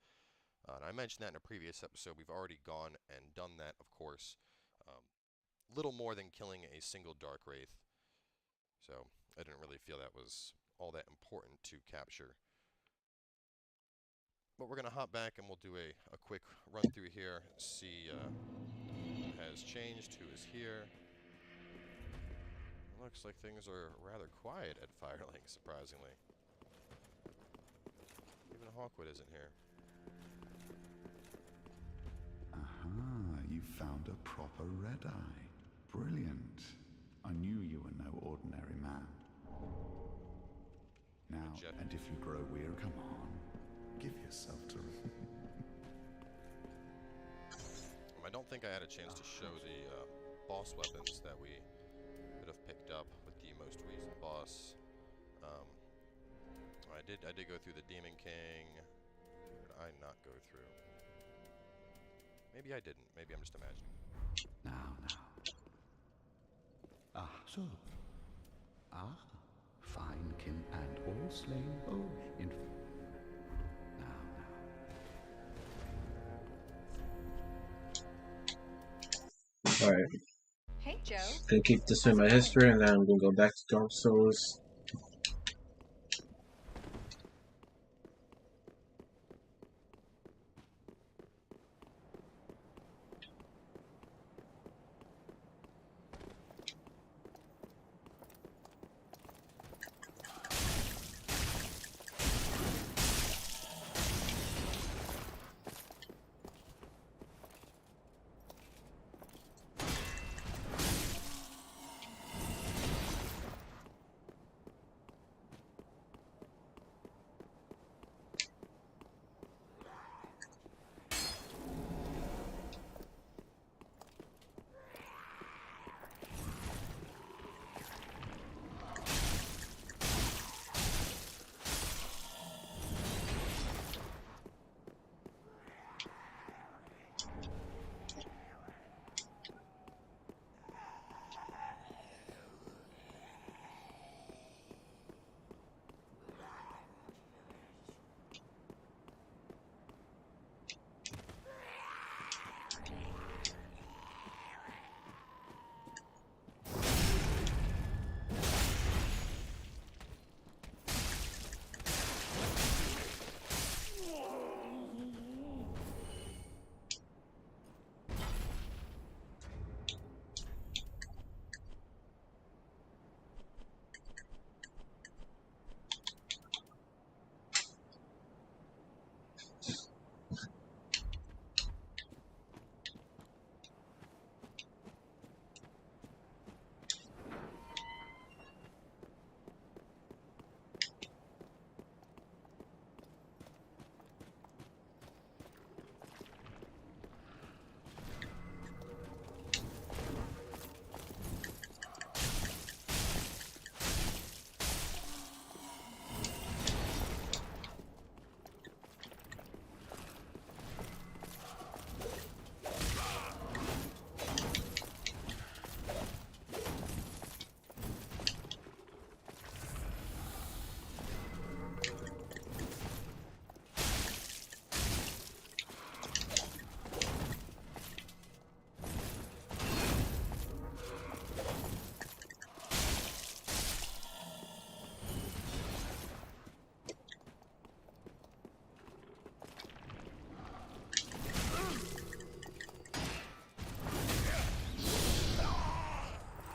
And I mentioned that in a previous episode. We've already gone and done that, of course. Little more than killing a single Dark Wraith. So I didn't really feel that was all that important to capture. But we're going to hop back and we'll do a quick run through here, see who has changed, who is here. It looks like things are rather quiet at Firelink, surprisingly. Even Hawkwood isn't here. Aha, you found a proper red eye. Brilliant. I knew you were no ordinary man. Now, and if you grow weird, come on. Give yourself to I don't think I had a chance to show the boss weapons that we could have picked up with the most recent boss. I did go through the Demon King. Did I not go through? Maybe I didn't. Maybe I'm just imagining. Now. Ah, so. Ah, fine kin and all slain. Oh, in. Now. Alright. Hey, Joe. Gonna keep this in my history, and then I'm gonna go back to Dark Souls.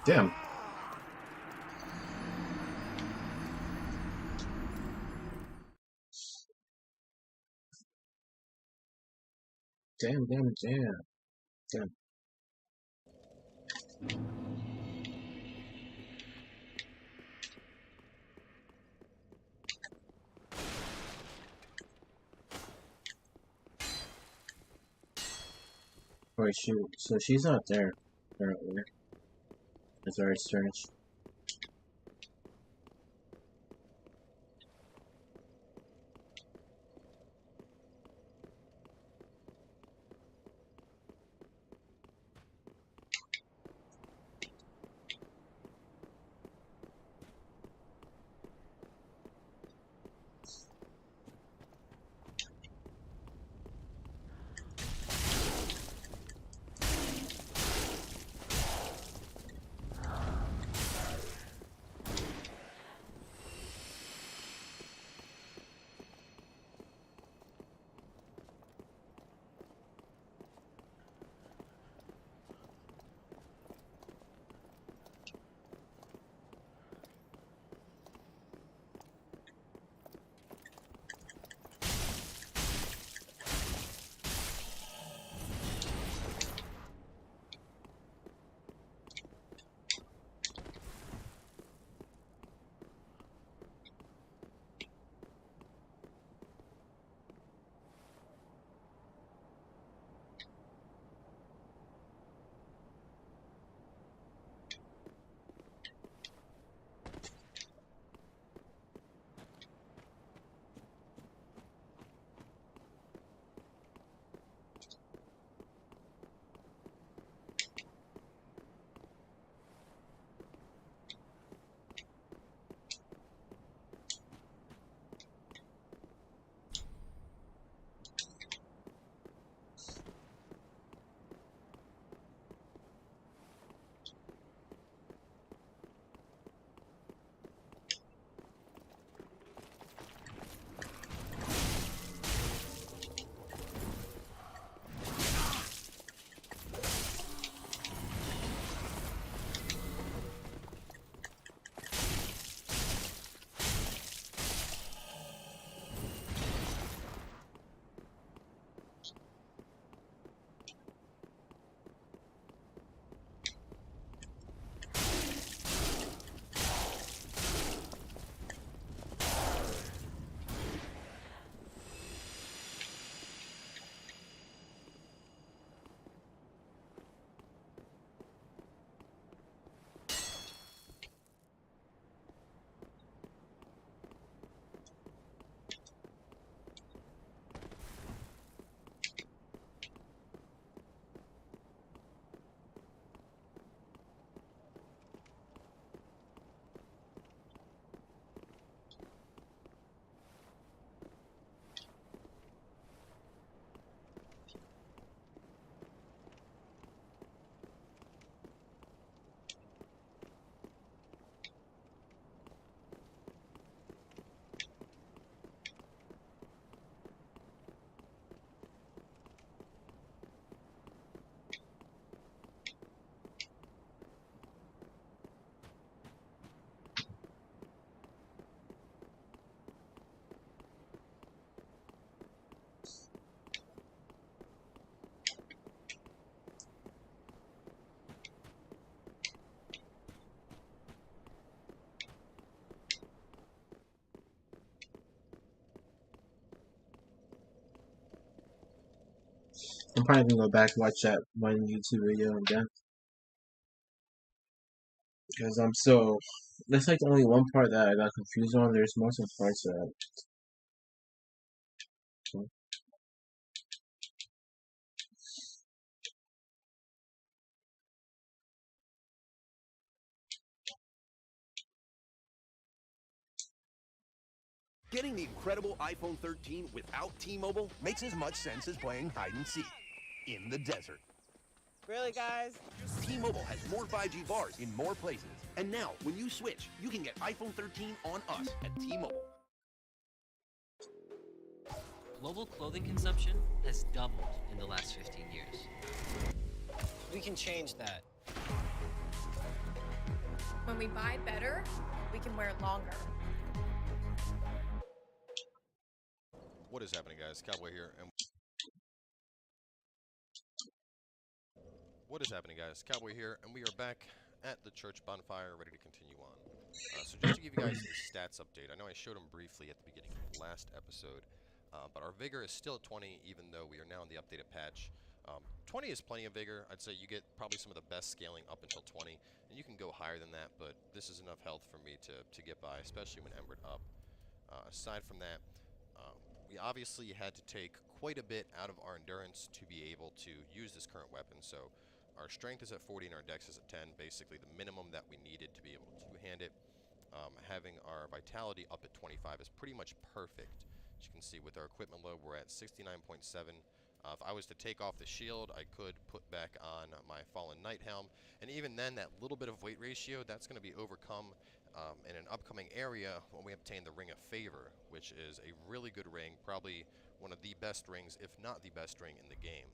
Damn. Damn. Wait, shoot. So she's not there, apparently. That's very strange. I'm probably gonna go back and watch that one YouTube video and then. Because I'm so. That's like only one part that I got confused on. There's most of the parts that. Getting the incredible iPhone 13 without T-Mobile makes as much sense as playing hide and seek in the desert. Really, guys? T-Mobile has more 5G bars in more places. And now, when you switch, you can get iPhone 13 on us at T-Mobile. Global clothing consumption has doubled in the last 15 years. We can change that. When we buy better, we can wear longer. What is happening, guys? Cowboy here, and what is happening, guys? Cowboy here, and we are back at the church bonfire, ready to continue on. So just to give you guys a stats update, I know I showed them briefly at the beginning of the last episode, but our vigor is still at 20, even though we are now in the updated patch. 20 is plenty of vigor. I'd say you get probably some of the best scaling up until 20, and you can go higher than that, but this is enough health for me to get by, especially when embered up. Aside from that, we obviously had to take quite a bit out of our endurance to be able to use this current weapon. So our strength is at 40 and our dex is at 10, basically the minimum that we needed to be able to two-hand it. Having our vitality up at 25 is pretty much perfect. As you can see with our equipment load, we're at 69.7. If I was to take off the shield, I could put back on my Fallen Knight helm, and even then, that little bit of weight ratio, that's going to be overcome in an upcoming area when we obtain the Ring of Favor, which is a really good ring, probably one of the best rings, if not the best ring in the game.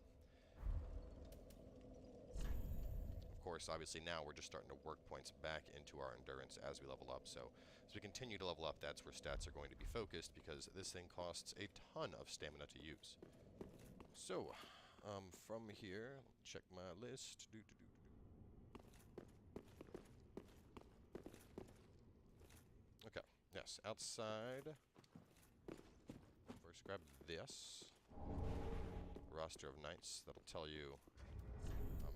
Of course, obviously now we're just starting to work points back into our endurance as we level up, so as we continue to level up, that's where stats are going to be focused, because this thing costs a ton of stamina to use. So, from here, check my list. Okay, yes, outside. First, grab this roster of knights. That'll tell you.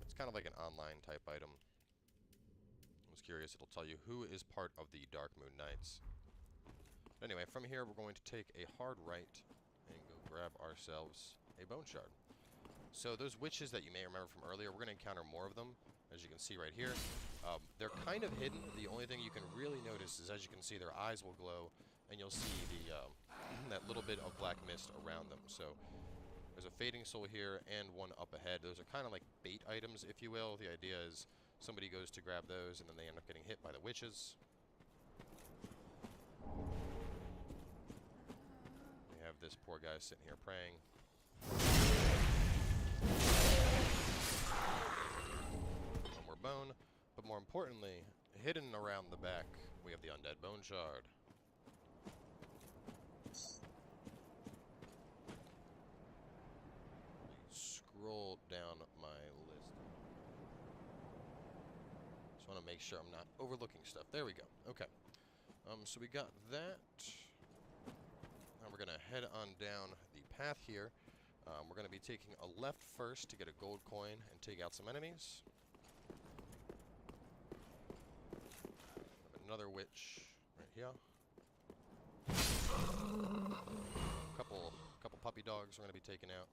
It's kind of like an online type item. I was curious. It'll tell you who is part of the Dark Moon Knights. Anyway, from here, we're going to take a hard right and go grab ourselves a bone shard. So those witches that you may remember from earlier, we're going to encounter more of them, as you can see right here. They're kind of hidden. The only thing you can really notice is, as you can see, their eyes will glow, and you'll see the that little bit of black mist around them. So there's a fading soul here and one up ahead. Those are kind of like bait items, if you will. The idea is somebody goes to grab those, and then they end up getting hit by the witches. We have this poor guy sitting here praying. One more bone, but more importantly, hidden around the back, we have the Undead Bone Shard. Scroll down my list. Just want to make sure I'm not overlooking stuff. There we go. Okay. So we got that. Now we're going to head on down the path here. We're going to be taking a left first to get a gold coin and take out some enemies. Another witch right here. Couple puppy dogs we're going to be taking out.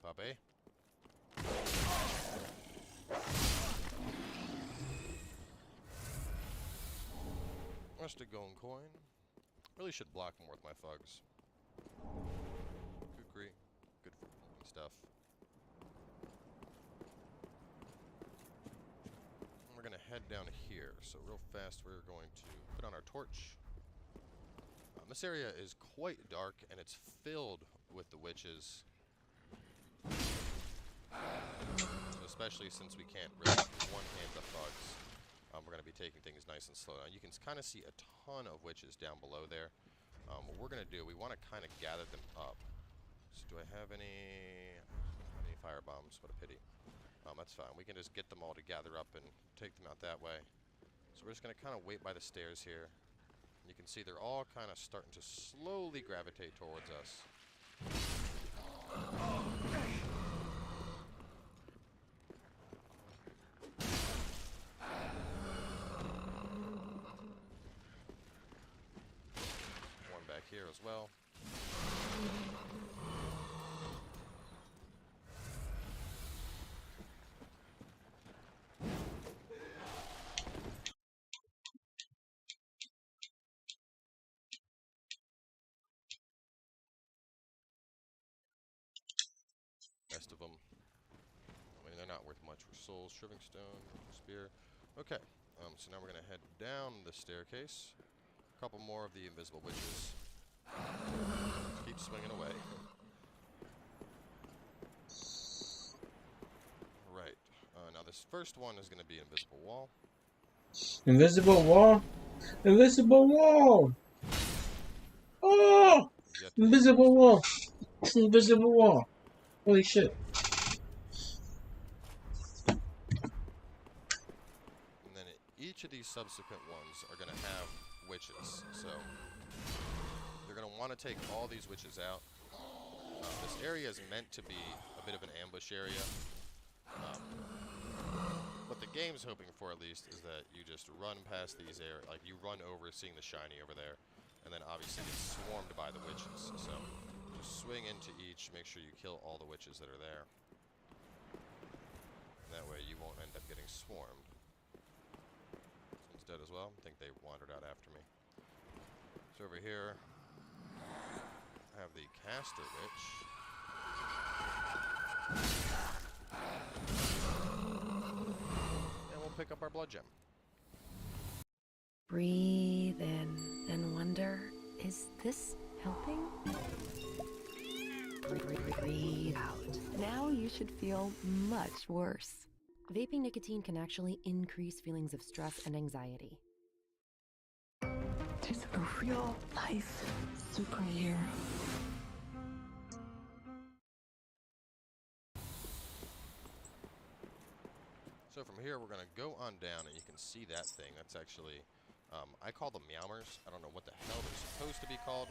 Puppy. Rusted golden coin. Really should block more with my thugs. Kukri. Good for stuff. And we're going to head down here. So real fast we're going to put on our torch. This area is quite dark and it's filled with the witches. Especially since we can't really one-hand the thugs. We're going to be taking things nice and slow. Now you can kind of see a ton of witches down below there. What we're going to do, we want to kind of gather them up. So do I have any fire bombs? What a pity. That's fine. We can just get them all to gather up and take them out that way. So we're just going to kind of wait by the stairs here. And you can see they're all kind of starting to slowly gravitate towards us. Here as well. Rest of them, I mean, they're not worth much for souls. Shriving stone, spear. Okay, so now we're gonna head down the staircase. A couple more of the invisible witches. Keep swinging away. Right. Now this first one is going to be invisible wall. Invisible wall? Invisible wall! Oh! Invisible wall! Invisible wall! Holy shit. And then each of these subsequent ones are going to have witches. So you're going to want to take all these witches out. This area is meant to be a bit of an ambush area. What the game's hoping for, at least, is that you just run past these areas, like you run over, seeing the shiny over there, and then obviously get swarmed by the witches. So just swing into each, make sure you kill all the witches that are there. And that way you won't end up getting swarmed. This one's dead as well. I think they wandered out after me. So over here, I have the caster witch. And we'll pick up our blood gem. Breathe in and wonder, is this helping? Breathe out. Now you should feel much worse. Vaping nicotine can actually increase feelings of stress and anxiety. She's a real life superhero. So from here, we're going to go on down, and you can see that thing. That's actually, I call them meowmers. I don't know what the hell they're supposed to be called.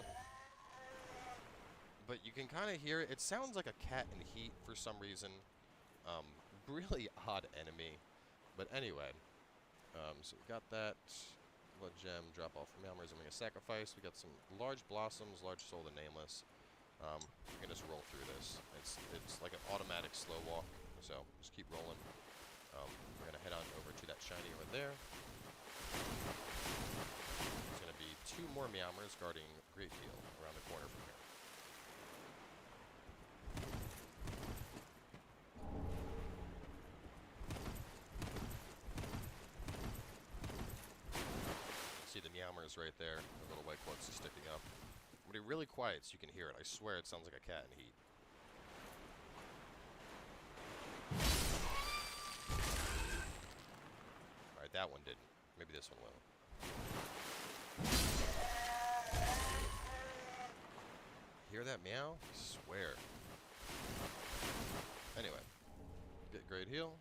But you can kind of hear it. It sounds like a cat in heat for some reason. Really odd enemy. But anyway, so we got that blood gem, drop off meowmers, and make a sacrifice. We got some large blossoms, large soul, and nameless. You can just roll through this. It's like an automatic slow walk, so just keep rolling. We're going to head on over to that shiny over there. There's going to be 2 more meowmers guarding Great Heal around the corner from here. See the meowmers right there, the little white quotes are sticking up. I'm going to be really quiet so you can hear it. I swear it sounds like a cat in heat. Alright, that one didn't. Maybe this one will. Hear that meow? I swear. Anyway, get Great Heal.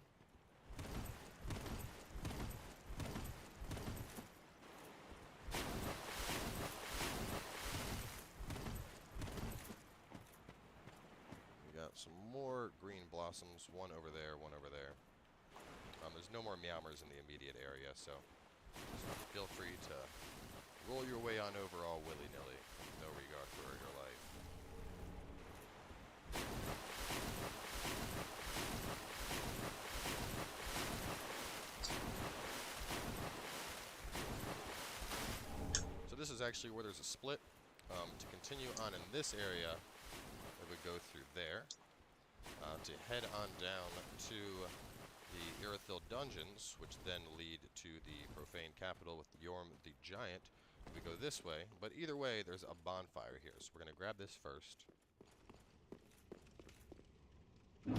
Some more green blossoms, one over there, one over there. There's no more meowmers in the immediate area, so feel free to roll your way on over all willy-nilly, with no regard for your life. So this is actually where there's a split. To continue on in this area, I would go through there. To head on down to the Irithil dungeons, which then lead to the Profane Capital with Yorm the Giant. We go this way, but either way, there's a bonfire here, so we're going to grab this first. I'm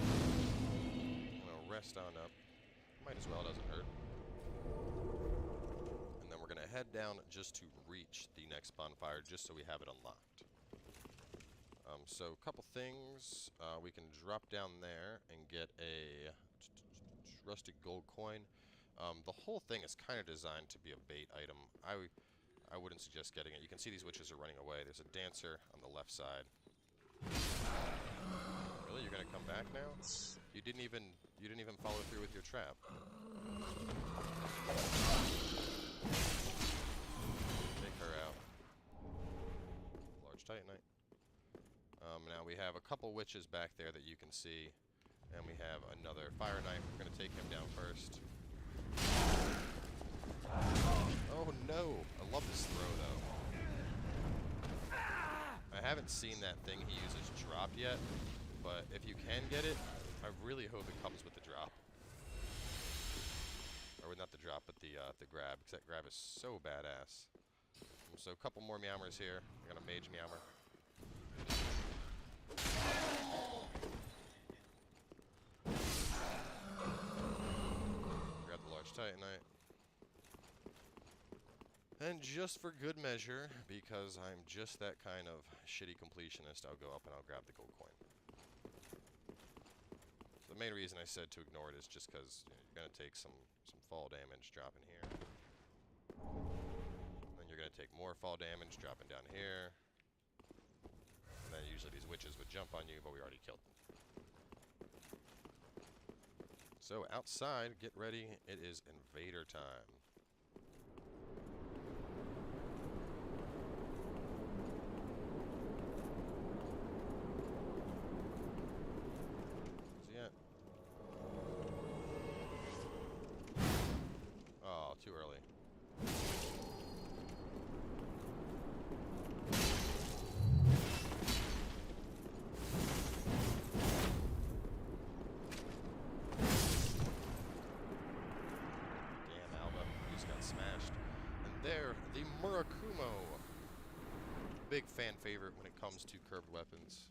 going to rest on up. Might as well, doesn't hurt. And then we're going to head down just to reach the next bonfire, just so we have it unlocked. So a couple things, we can drop down there and get a rustic gold coin. The whole thing is kind of designed to be a bait item. I wouldn't suggest getting it. You can see these witches are running away. There's a dancer on the left side. Really, you're gonna come back now? You didn't even follow through with your trap. Take her out. Large Titanite. Now we have a couple witches back there that you can see, and we have another Fire Knight. We're going to take him down first. Oh no! I love this throw though. I haven't seen that thing he uses drop yet, but if you can get it, I really hope it comes with the drop. Or not the drop, but the grab, because that grab is so badass. So a couple more meowmers here. I got a mage meowmer. Grab the large titanite. And just for good measure, because I'm just that kind of shitty completionist, I'll go up and I'll grab the gold coin. So the main reason I said to ignore it is just because you're going to take some fall damage dropping here. Then you're going to take more fall damage dropping down here. And then usually these witches would jump on you, but we already killed them. So outside, get ready. It is invader time. Where's he at? Oh, too early. The Murakumo. Big fan favorite when it comes to curved weapons.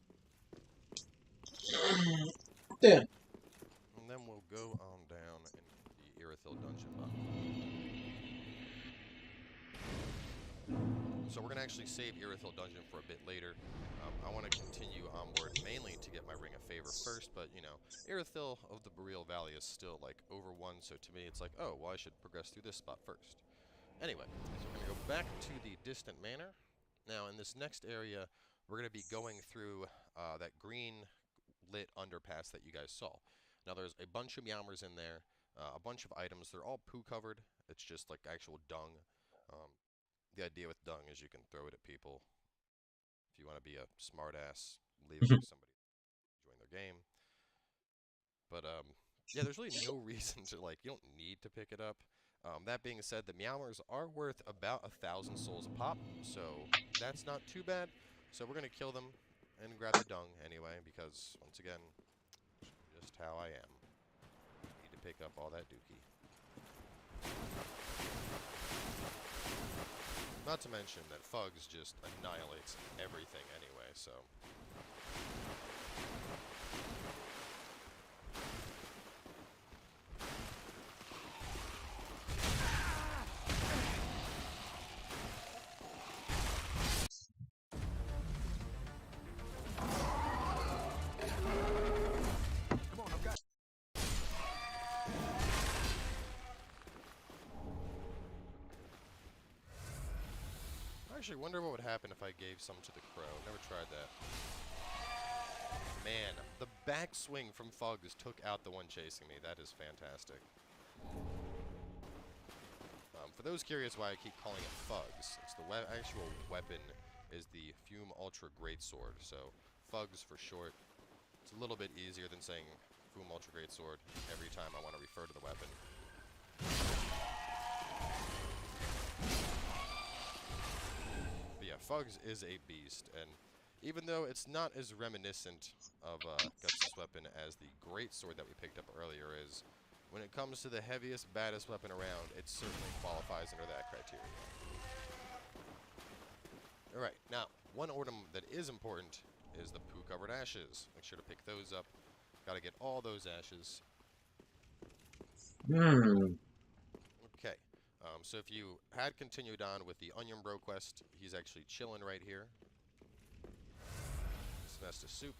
Yeah. And then we'll go on down in the Irithyll dungeon. So we're going to actually save Irithyll dungeon for a bit later. I want to continue onward mainly to get my Ring of Favor first, but you know, Irithyll of the Boreal Valley is still like over 1, so to me it's like, oh, well I should progress through this spot first. Anyway, so we're going to go back to the Distant Manor. Now, in this next area, we're going to be going through that green lit underpass that you guys saw. Now, there's a bunch of Meowmers in there, a bunch of items. They're all poo-covered. It's just like actual dung. The idea with dung is you can throw it at people. If you want to be a smart-ass, leave it for somebody to join their game. But, yeah, there's really no reason to, like, you don't need to pick it up. That being said, the Meowmers are worth about 1,000 souls a pop, so that's not too bad. So we're going to kill them and grab the dung anyway, because, once again, just how I am. Need to pick up all that dookie. Not to mention that Fugs just annihilates everything anyway, so... I actually wonder what would happen if I gave some to the crow. Never tried that. Man, the backswing from Fugs took out the one chasing me. That is fantastic. For those curious why I keep calling it Fugs, it's the actual weapon is the Fume Ultra Greatsword. So Fugs for short. It's a little bit easier than saying Fume Ultra Greatsword every time I want to refer to the weapon. Fugs is a beast, and even though it's not as reminiscent of Guts' weapon as the greatsword that we picked up earlier is, when it comes to the heaviest, baddest weapon around, it certainly qualifies under that criteria. Alright, now, one item that is important is the poo-covered ashes. Make sure to pick those up. Gotta get all those ashes. Okay. So if you had continued on with the Onion Bro quest, he's actually chilling right here. Nest of soup.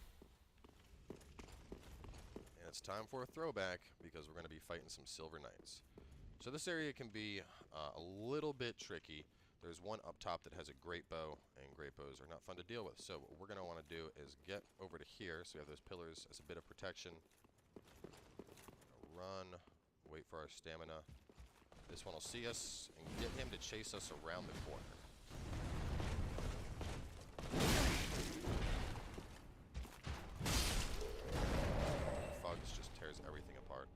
And it's time for a throwback, because we're going to be fighting some Silver Knights. So this area can be a little bit tricky. There's one up top that has a great bow, and great bows are not fun to deal with. So what we're going to want to do is get over to here, so we have those pillars as a bit of protection. Run, wait for our stamina. This one will see us, and get him to chase us around the corner. Fugs just tears everything apart.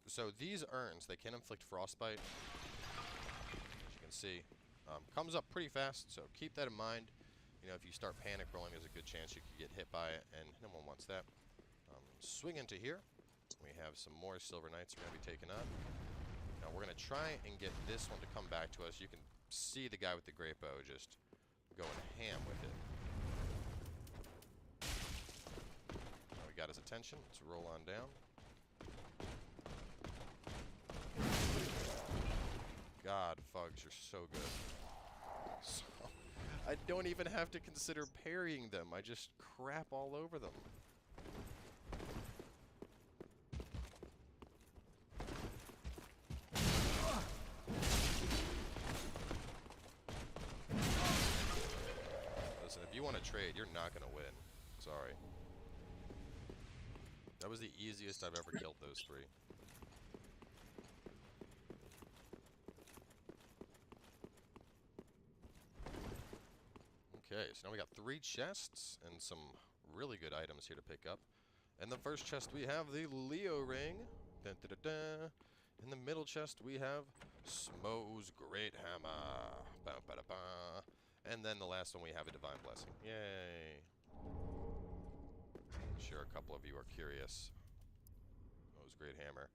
So these urns, they can inflict frostbite. As you can see, comes up pretty fast, so keep that in mind. You know, if you start panic rolling, there's a good chance you could get hit by it, and no one wants that. Swing into here. We have some more Silver Knights we're going to be taking on. Now we're going to try and get this one to come back to us. You can see the guy with the great bow just going ham with it. Now we got his attention. Let's roll on down. God, Fugs, you're so good. So, I don't even have to consider parrying them. I just crap all over them. you want to trade, you're not going to win. Sorry. That was the easiest I've ever killed those 3. Okay, so now we got 3 chests and some really good items here to pick up. In the first chest we have the Leo ring. Dun, dun, dun, dun. In the middle chest we have Smo's Great Hammer. Ba, ba, da, ba. And then the last one we have a Divine Blessing. Yay! I'm sure a couple of you are curious. Smo's Great Hammer.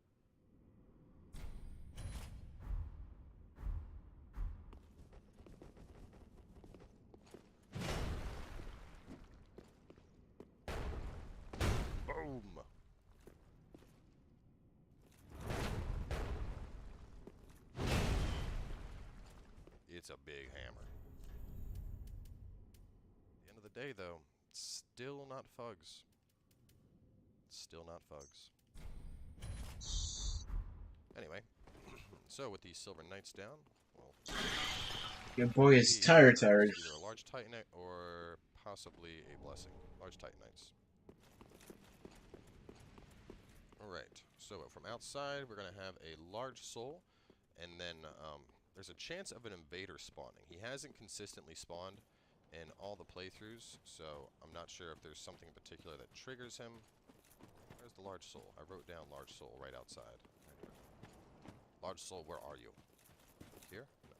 Boom! It's a big hammer. At the end of the day, though, it's still not Fugs. It's still not Fugs. Anyway, so with these Silver Knights down, well... Your boy is tired. Either a large Titanite or possibly a Blessing. Large Titanites. Alright, so from outside, we're going to have a large soul, and then there's a chance of an invader spawning. He hasn't consistently spawned in all the playthroughs, so I'm not sure if there's something in particular that triggers him. Where's the large soul? I wrote down large soul right outside. Large soul, where are you? Here? No.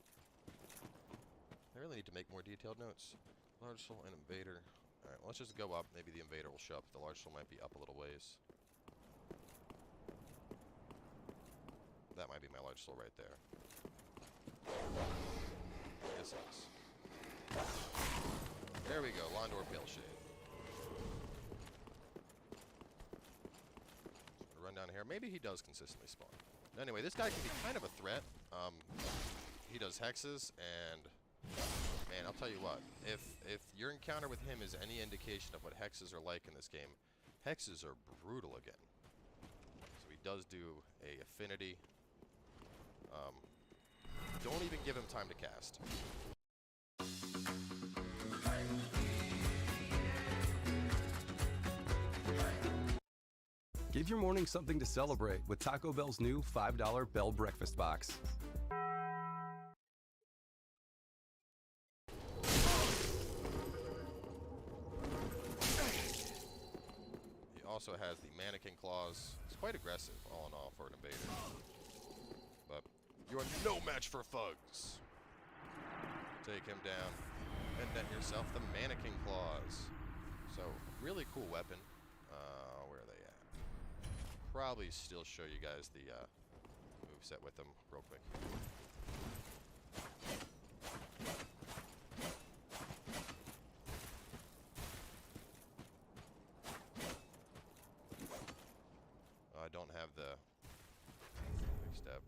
I really need to make more detailed notes. Large soul and invader. Alright, well, let's just go up. Maybe the invader will show up. The large soul might be up a little ways. That might be my large soul right there. Yes, it is. There we go, Londor Paleshade. Run down here. Maybe he does consistently spawn. Anyway, this guy can be kind of a threat. He does hexes, and man, I'll tell you what. If your encounter with him is any indication of what hexes are like in this game, hexes are brutal again. So he does do a affinity. Don't even give him time to cast. Give your morning something to celebrate with Taco Bell's new $5 Bell Breakfast Box. He also has the Mannequin Claws. It's quite aggressive, all in all, for an invader. But you are no match for Fugs. Take him down and net yourself the Mannequin Claws. So, really cool weapon. Where are they at? Probably still show you guys the moveset with them real quick. I don't have the quick step.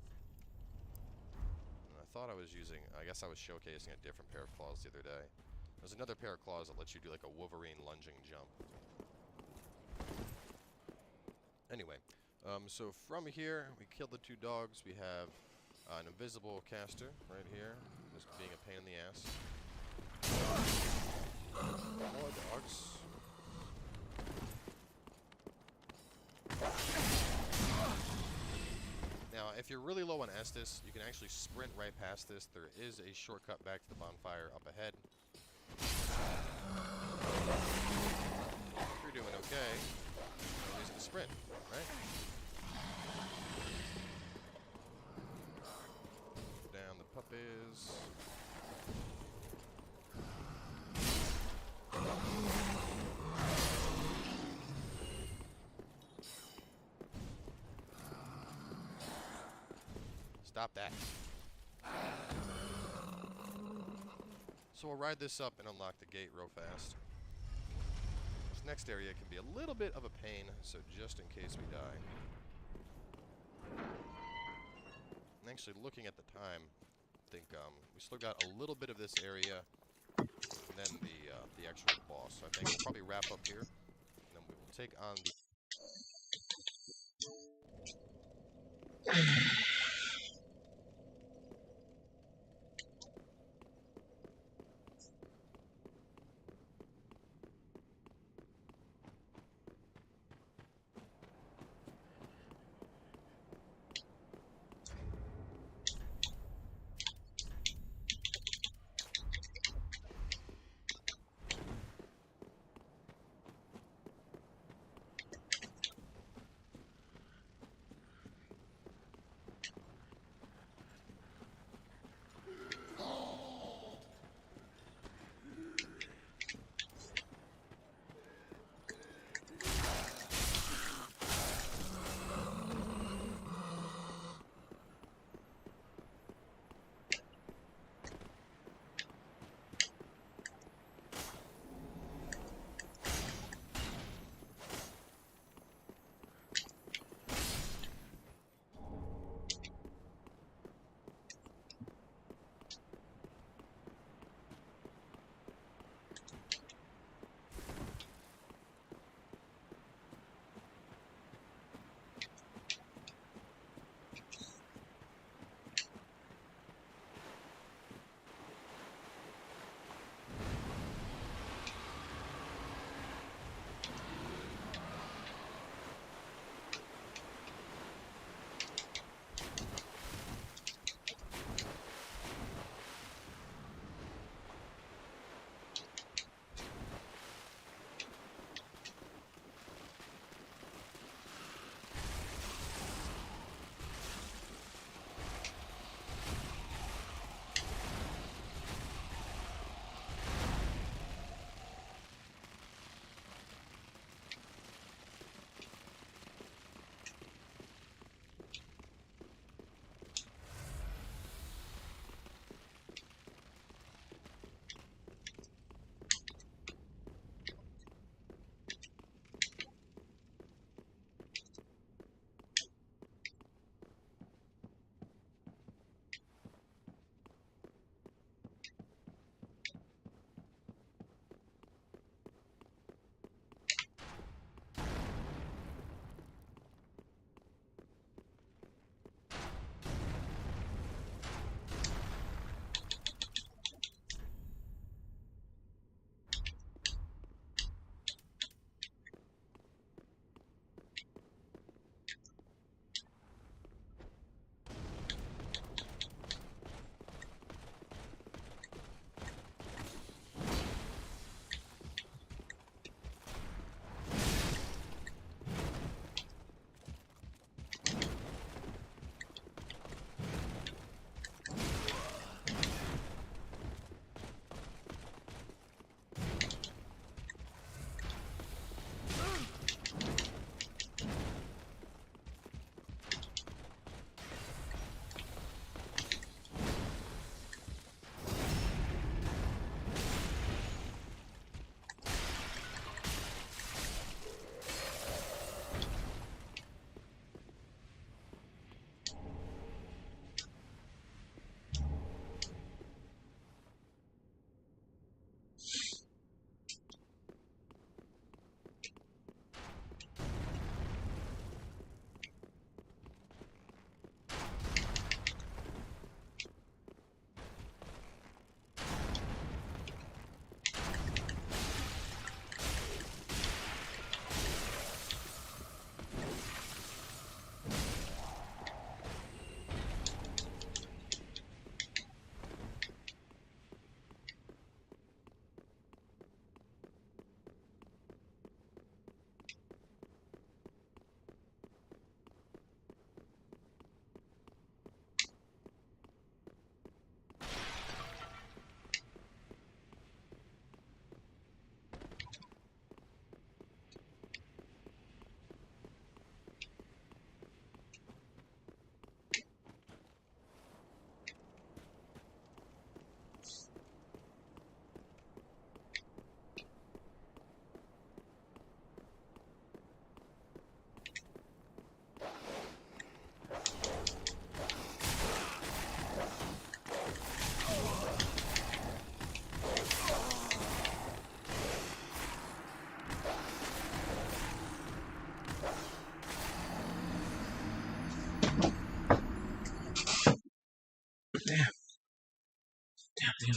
I thought I was using, I guess I was showcasing a different pair of claws the other day. There's another pair of claws that lets you do like a Wolverine lunging jump. Anyway, so from here, we killed the 2 dogs. We have an invisible caster right here, just being a pain in the ass. More dogs. Now, if you're really low on Estus, you can actually sprint right past this. There is a shortcut back to the bonfire up ahead. If you're doing okay, no reason to sprint, right? Down the puppies. Stop that. So we'll ride this up and unlock the gate real fast. This next area can be a little bit of a pain, so just in case we die. And actually, looking at the time, I think we still got a little bit of this area, and then the actual boss. So I think we'll probably wrap up here, and then we will take on the...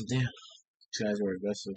Damn, these guys were aggressive.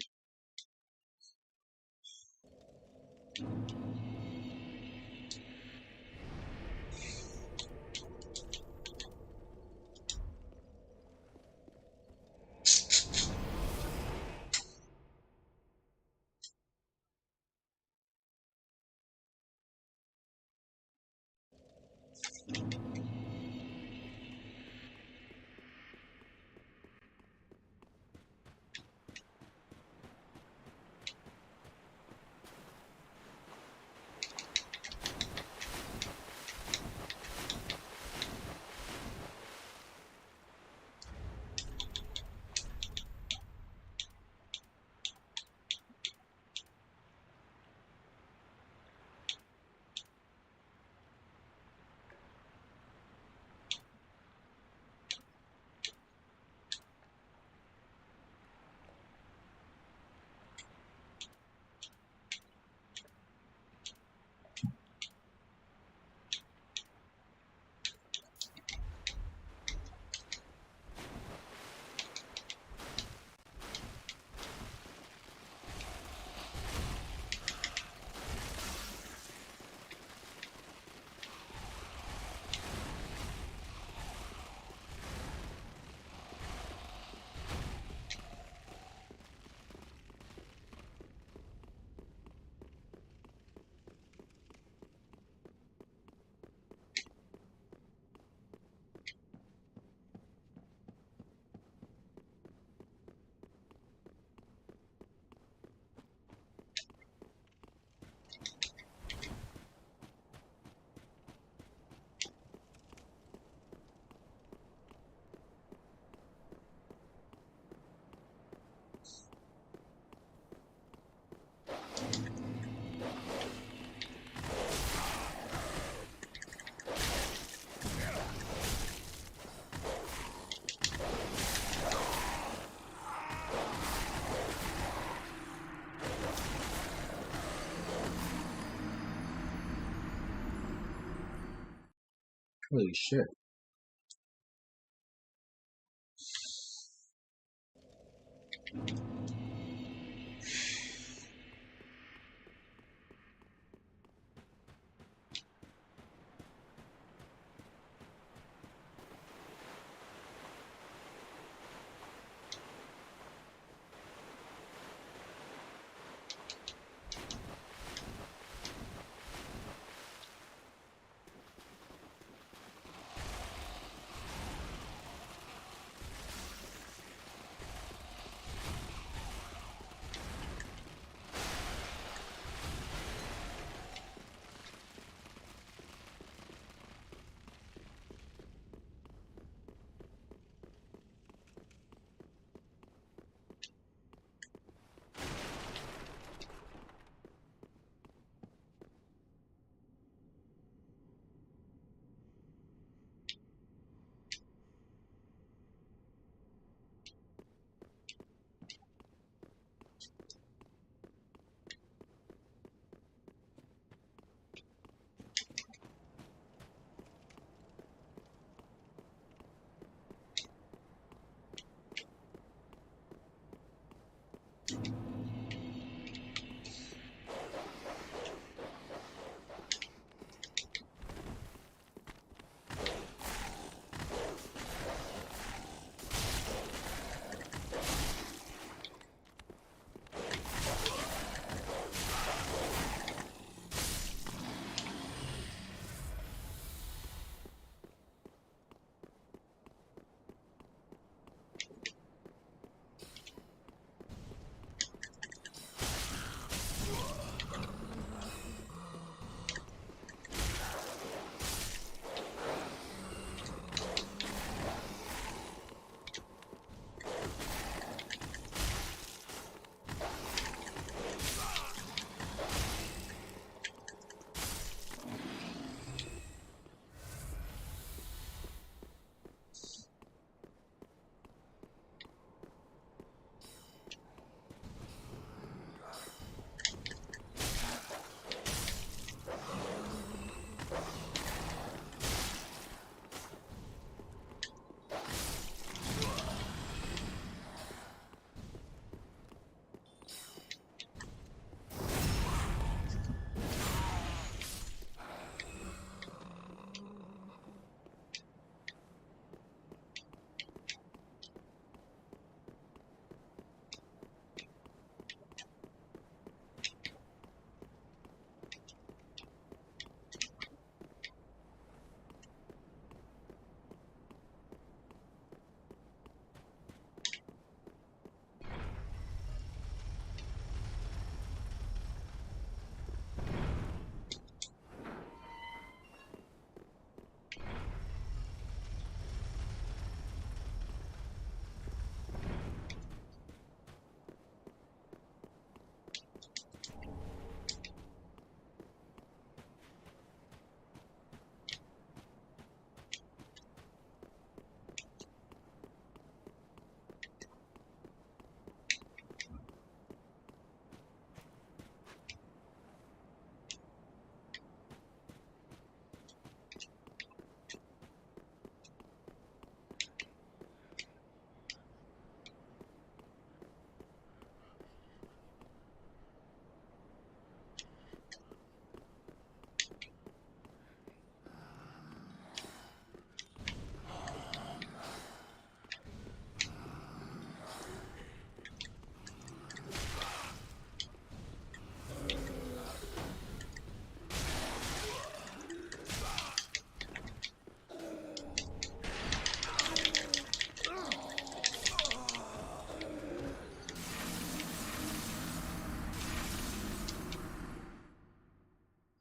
Holy shit.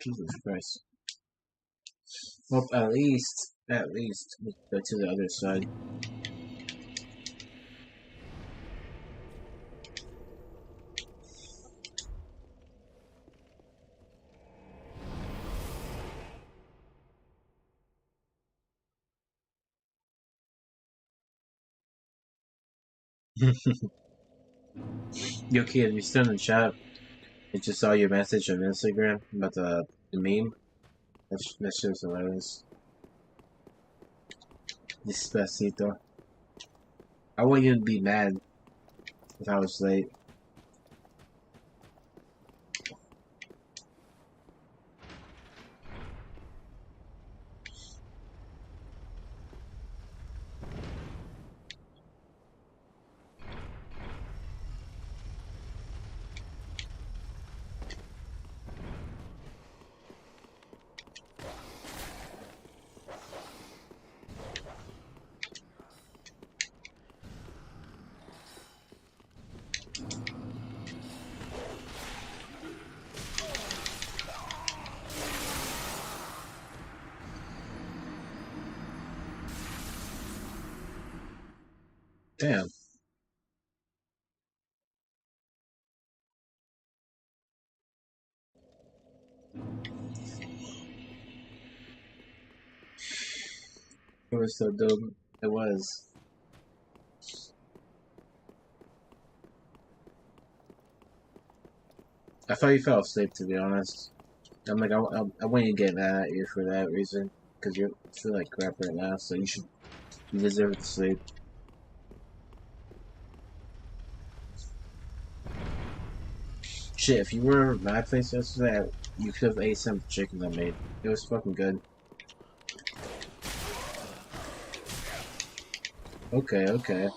Jesus Christ. Well, at least, we go to the other side. Yo, kid, you still in the chat? I just saw your message on Instagram about the meme. That's just hilarious. Despacito. I wouldn't even be mad if I was late. Damn. It was so dope. It was. I thought you fell asleep, to be honest. I'm like, I wouldn't even get mad at you for that reason. Because you feel like crap right now, so you deserve to sleep. Shit, if you were at my place yesterday, you could have ate some chicken I made. It was fucking good. Okay, okay.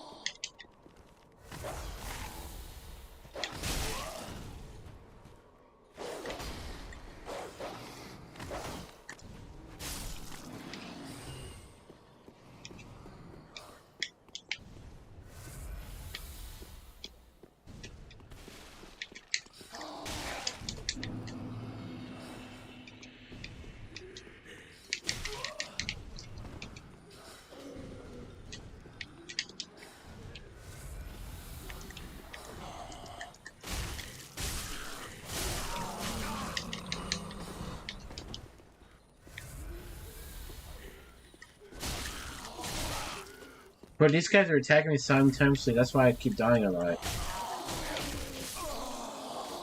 Bro, these guys are attacking me simultaneously, that's why I keep dying a lot.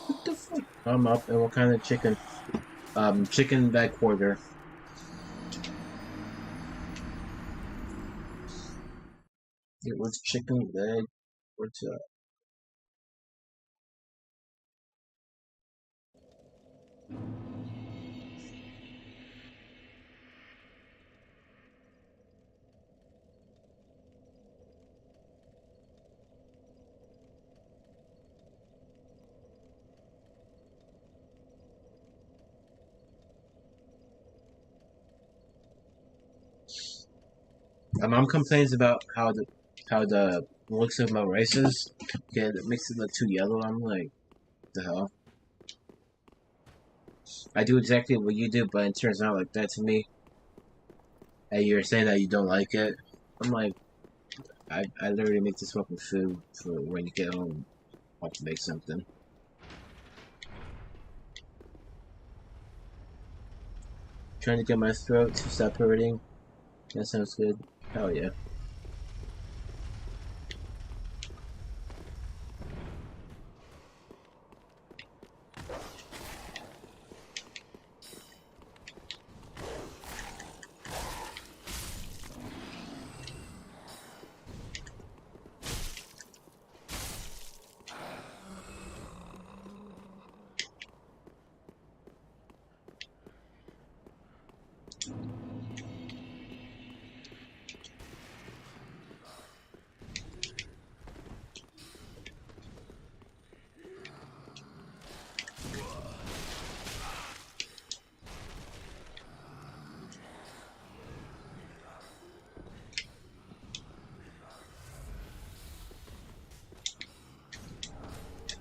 What the fuck? I'm up, and what kind of chicken? Chicken back quarter. It was chicken leg. What's up? My mom complains about how the looks of my races, yeah, it makes it look too yellow. I'm like, the hell? I do exactly what you do, but it turns out like that to me. And you're saying that you don't like it. I'm like, I literally make this fucking food for when you get home. I'll have to make something. Trying to get my throat to stop hurting. That sounds good. Hell yeah.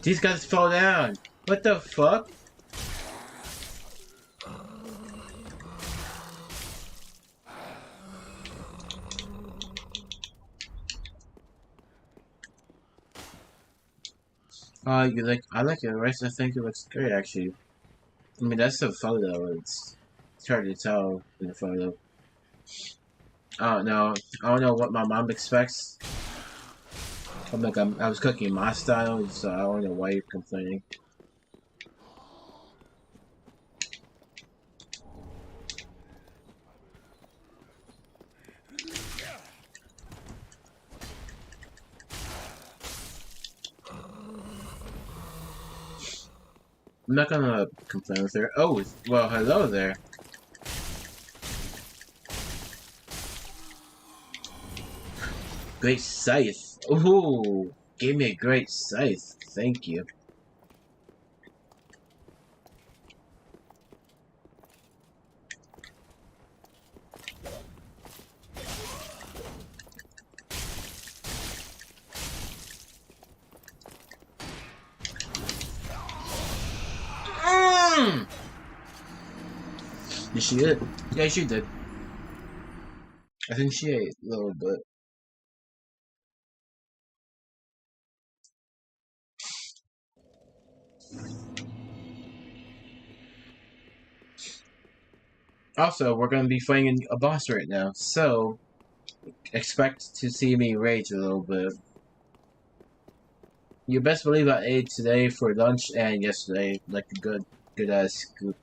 These guys fall down. What the fuck? You like? I like it, right? I think it looks great, actually. I mean, that's a photo. It's hard to tell in the photo. I don't know. I don't know what my mom expects. I was cooking my style, so I don't know why you're complaining. I'm not gonna complain with her. Oh, well, hello there. Great scythe. Ooh, gave me a great scythe. Thank you. Did she eat? Yeah, she did. I think she ate a little bit. Also, we're going to be fighting a boss right now, so expect to see me rage a little bit. You best believe I ate today for lunch and yesterday, like a good ass scoop.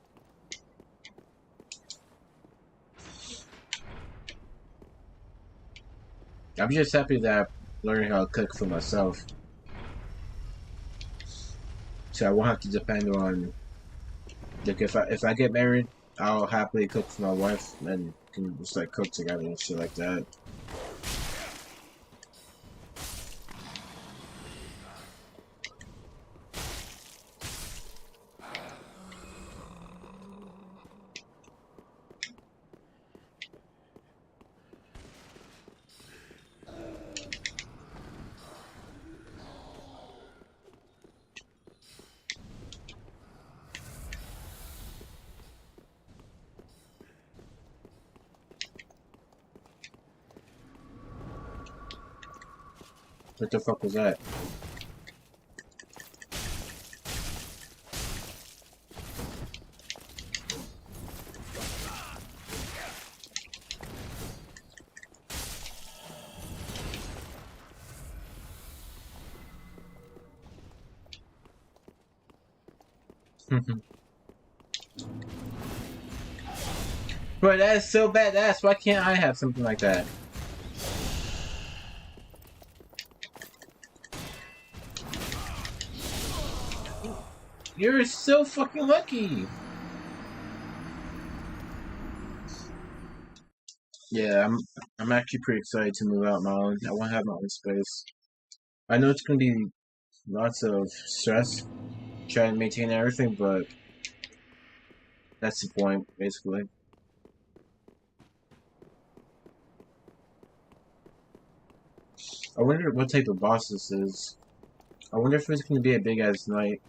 I'm just happy that I'm learning how to cook for myself, so I won't have to depend on. Like if I get married, I'll happily cook for my wife and can just like cook together and shit like that. What the fuck was that? Bro, that is so badass. Why can't I have something like that? You're so fucking lucky. Yeah, I'm actually pretty excited to move out my own. I want to have my own space. I know it's gonna be lots of stress trying to maintain everything, but that's the point, basically. I wonder what type of boss this is. I wonder if it's gonna be a big ass knight.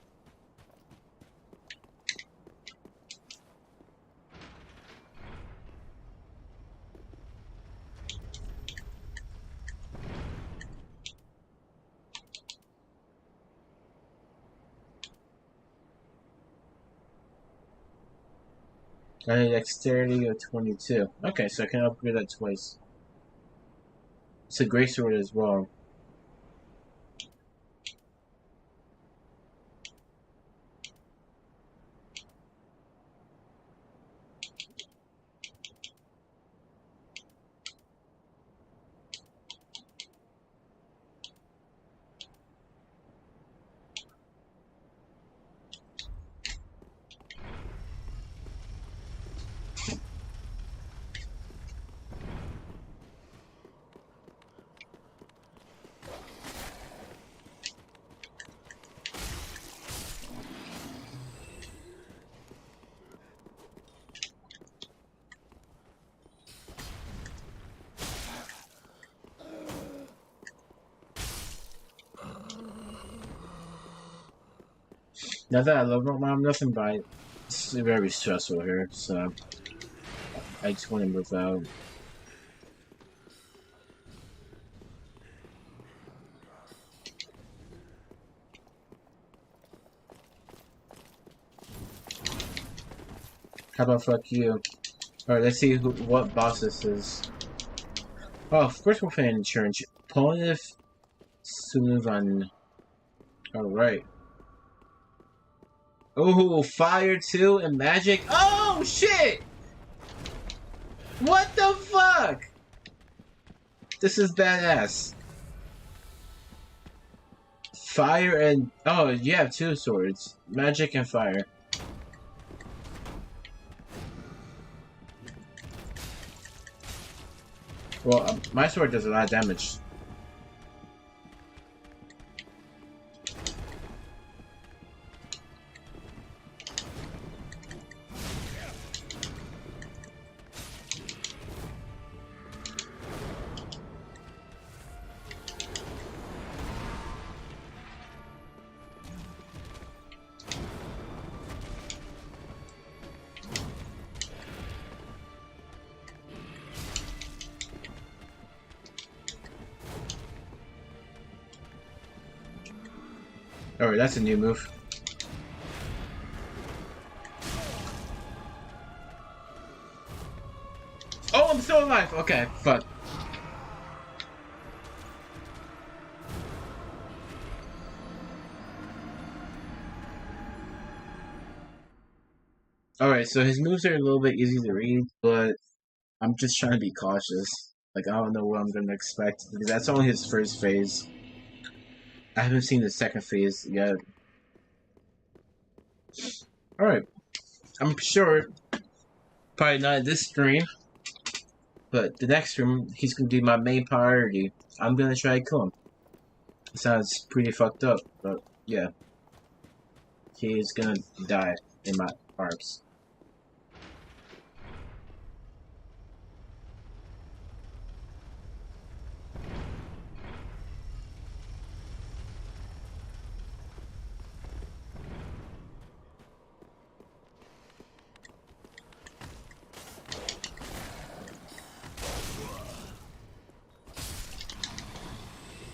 I need dexterity of 22. Okay, so I can upgrade that twice. It's a gray sword as well. Now that I love my mom, nothing but it's very stressful here, so I just want to move out. How about fuck you? Alright, let's see what boss this is. Oh, first we're playing insurance. Ponif Sullivan. Alright. Oh, fire too and magic. Oh shit! What the fuck? This is badass. Fire and... Oh, you have two swords. Magic and fire. Well, my sword does a lot of damage. Alright, that's a new move. Oh, I'm still alive! Okay, fuck. Alright, so his moves are a little bit easy to read, but I'm just trying to be cautious. Like, I don't know what I'm gonna expect, because that's only his first phase. I haven't seen the second phase yet. Alright. I'm sure, probably not this stream, but the next stream, he's gonna be my main priority. I'm gonna try to kill him. It sounds pretty fucked up, but yeah. He is gonna die in my arms.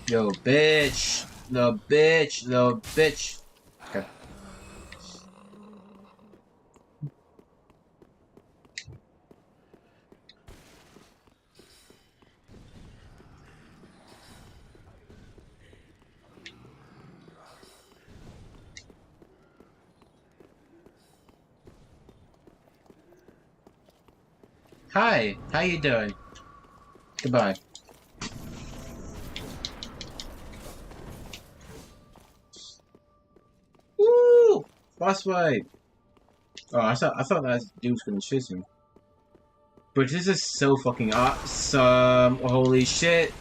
Yo, bitch! Little bitch! Little bitch! Okay. Hi! How you doing? Goodbye. Woo! Boss fight! Oh, I thought that dude was gonna shoot me. But this is so fucking awesome! Holy shit!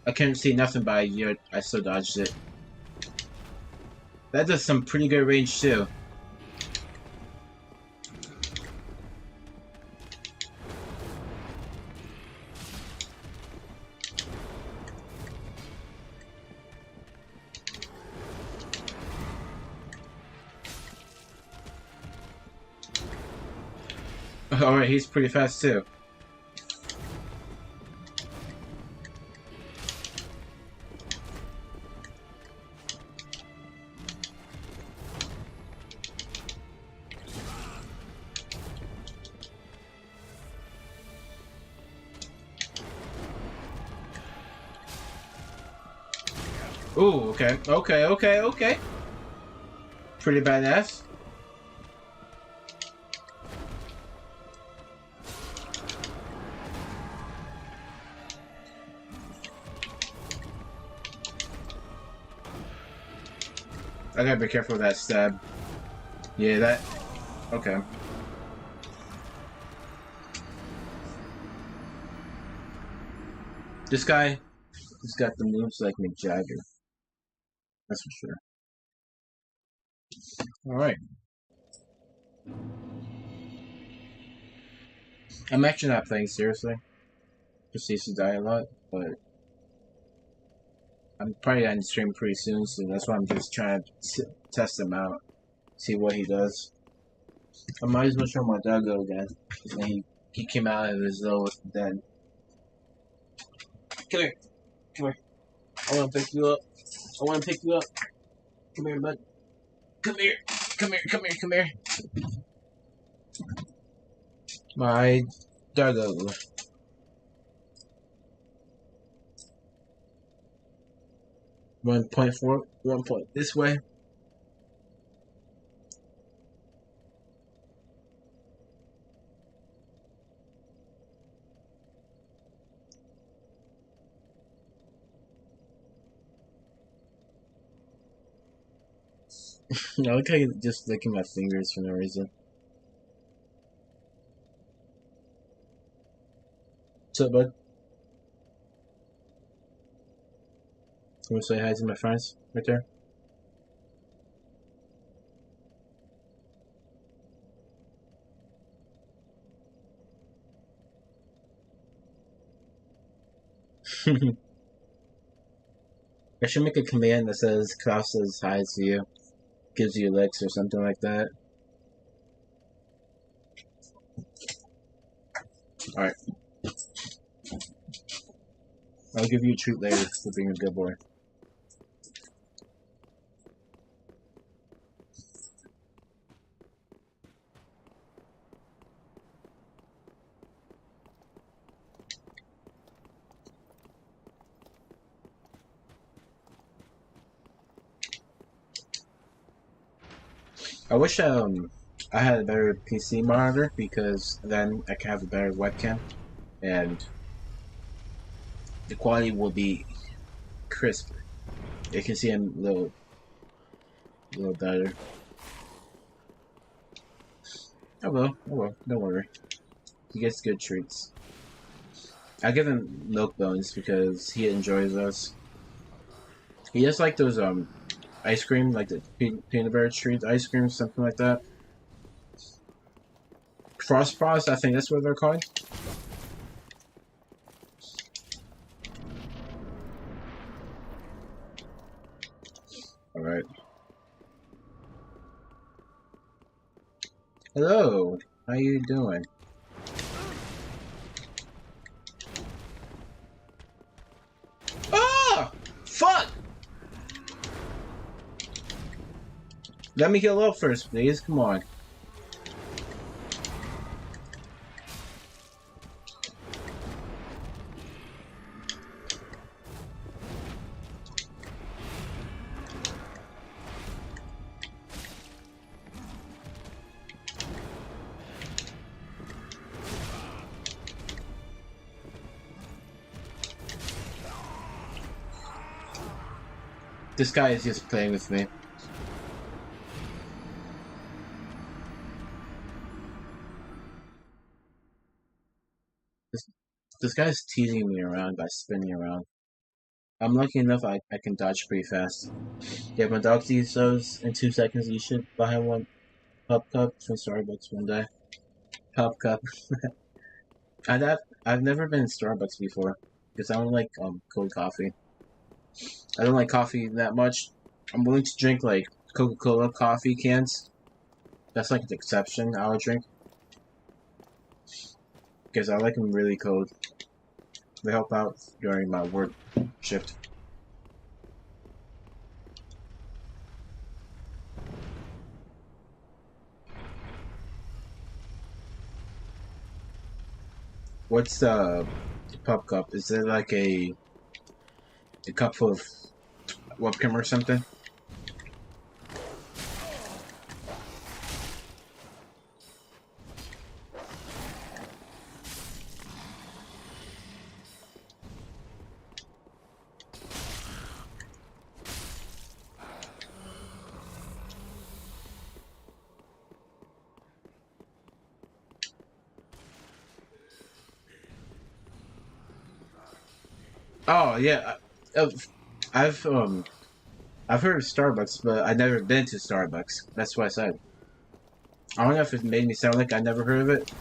I couldn't see nothing by you. I still dodged it. That does some pretty good range too. Alright, he's pretty fast too. Ooh, okay, okay. Pretty badass. I gotta be careful with that stab. Yeah, that... Okay. This guy, he's got the moves like Mick Jagger. That's for sure. Alright. I'm actually not playing seriously. Just used to die a lot, but... I'm probably on stream pretty soon, so that's why I'm just trying to test him out. See what he does. I might as well show my doggo again. And he He came out of his little den. Come here. Come here. I want to pick you up. I want to pick you up. Come here, bud. Come here. Come here. Come here. Come here. My doggo. 1.4. 1 point this way. I like how you just licking my fingers for no reason. What's up, bud? You want to say hi to my friends right there? I should make a command that says Klaus says hi to you, gives you licks or something like that. Alright. I'll give you a treat later for being a good boy. I wish I had a better PC monitor because then I could have a better webcam and the quality will be crisper. You can see him a little better. I will. Don't worry. He gets good treats. I give him milk bones because he enjoys those. He just like those ice cream, like the peanut butter treats, ice cream, something like that. Frost Paws, I think that's what they're called. Alright. Hello, how you doing? Ah! Fuck! Let me heal up first, please. Come on. This guy is just playing with me. This guy's teasing me around by spinning around. I'm lucky enough I can dodge pretty fast. Yeah, my dog sees those in 2 seconds. You should buy one Pup Cup from Starbucks one day. Pup Cup. I've never been in Starbucks before because I don't like cold coffee. I don't like coffee that much. I'm willing to drink like Coca-Cola coffee cans. That's like the exception I would drink because I like them really cold. They help out during my work shift. What's the Pup Cup? Is it like a cup full of webcam or something? Oh yeah, I've heard of Starbucks, but I've never been to Starbucks. That's what I said. I don't know if it made me sound like I never heard of it.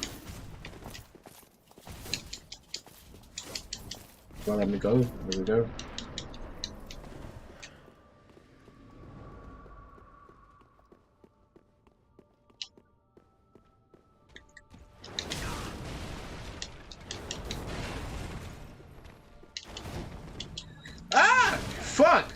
Well, let me go. There we go. fuck?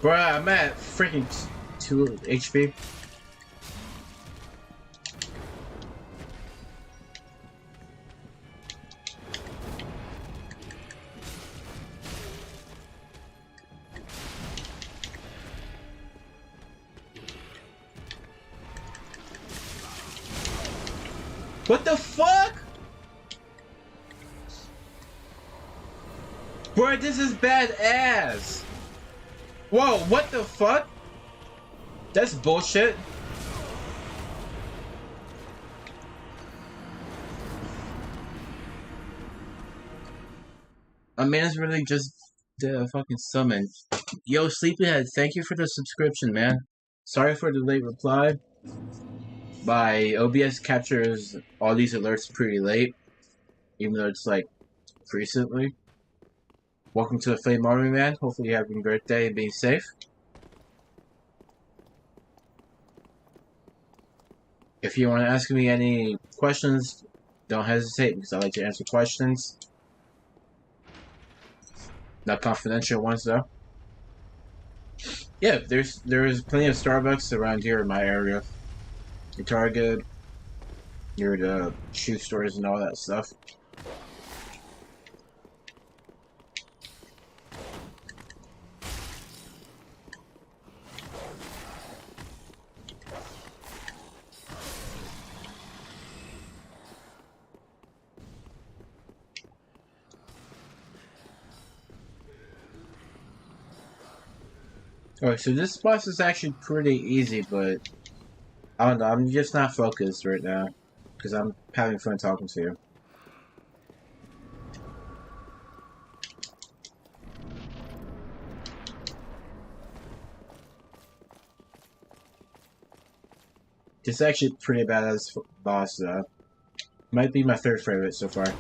Bruh, I'm at freaking 2 HP. What the fuck? Bruh, this is badass. Whoa, what the fuck? That's bullshit. A man's really just did a fucking summon. Yo, Sleepyhead, thank you for the subscription, man. Sorry for the late reply. My OBS captures all these alerts pretty late, even though it's like recently. Welcome to the Flame Army, man. Hopefully you're having a great day and being safe. If you want to ask me any questions, don't hesitate, because I like to answer questions. Not confidential ones, though. Yeah, there's plenty of Starbucks around here in my area. Your Target, your the shoe stores and all that stuff. Alright, so this boss is actually pretty easy, but I don't know, I'm just not focused right now, because I'm having fun talking to you. This is actually pretty badass boss, though. Might be my third favorite so far.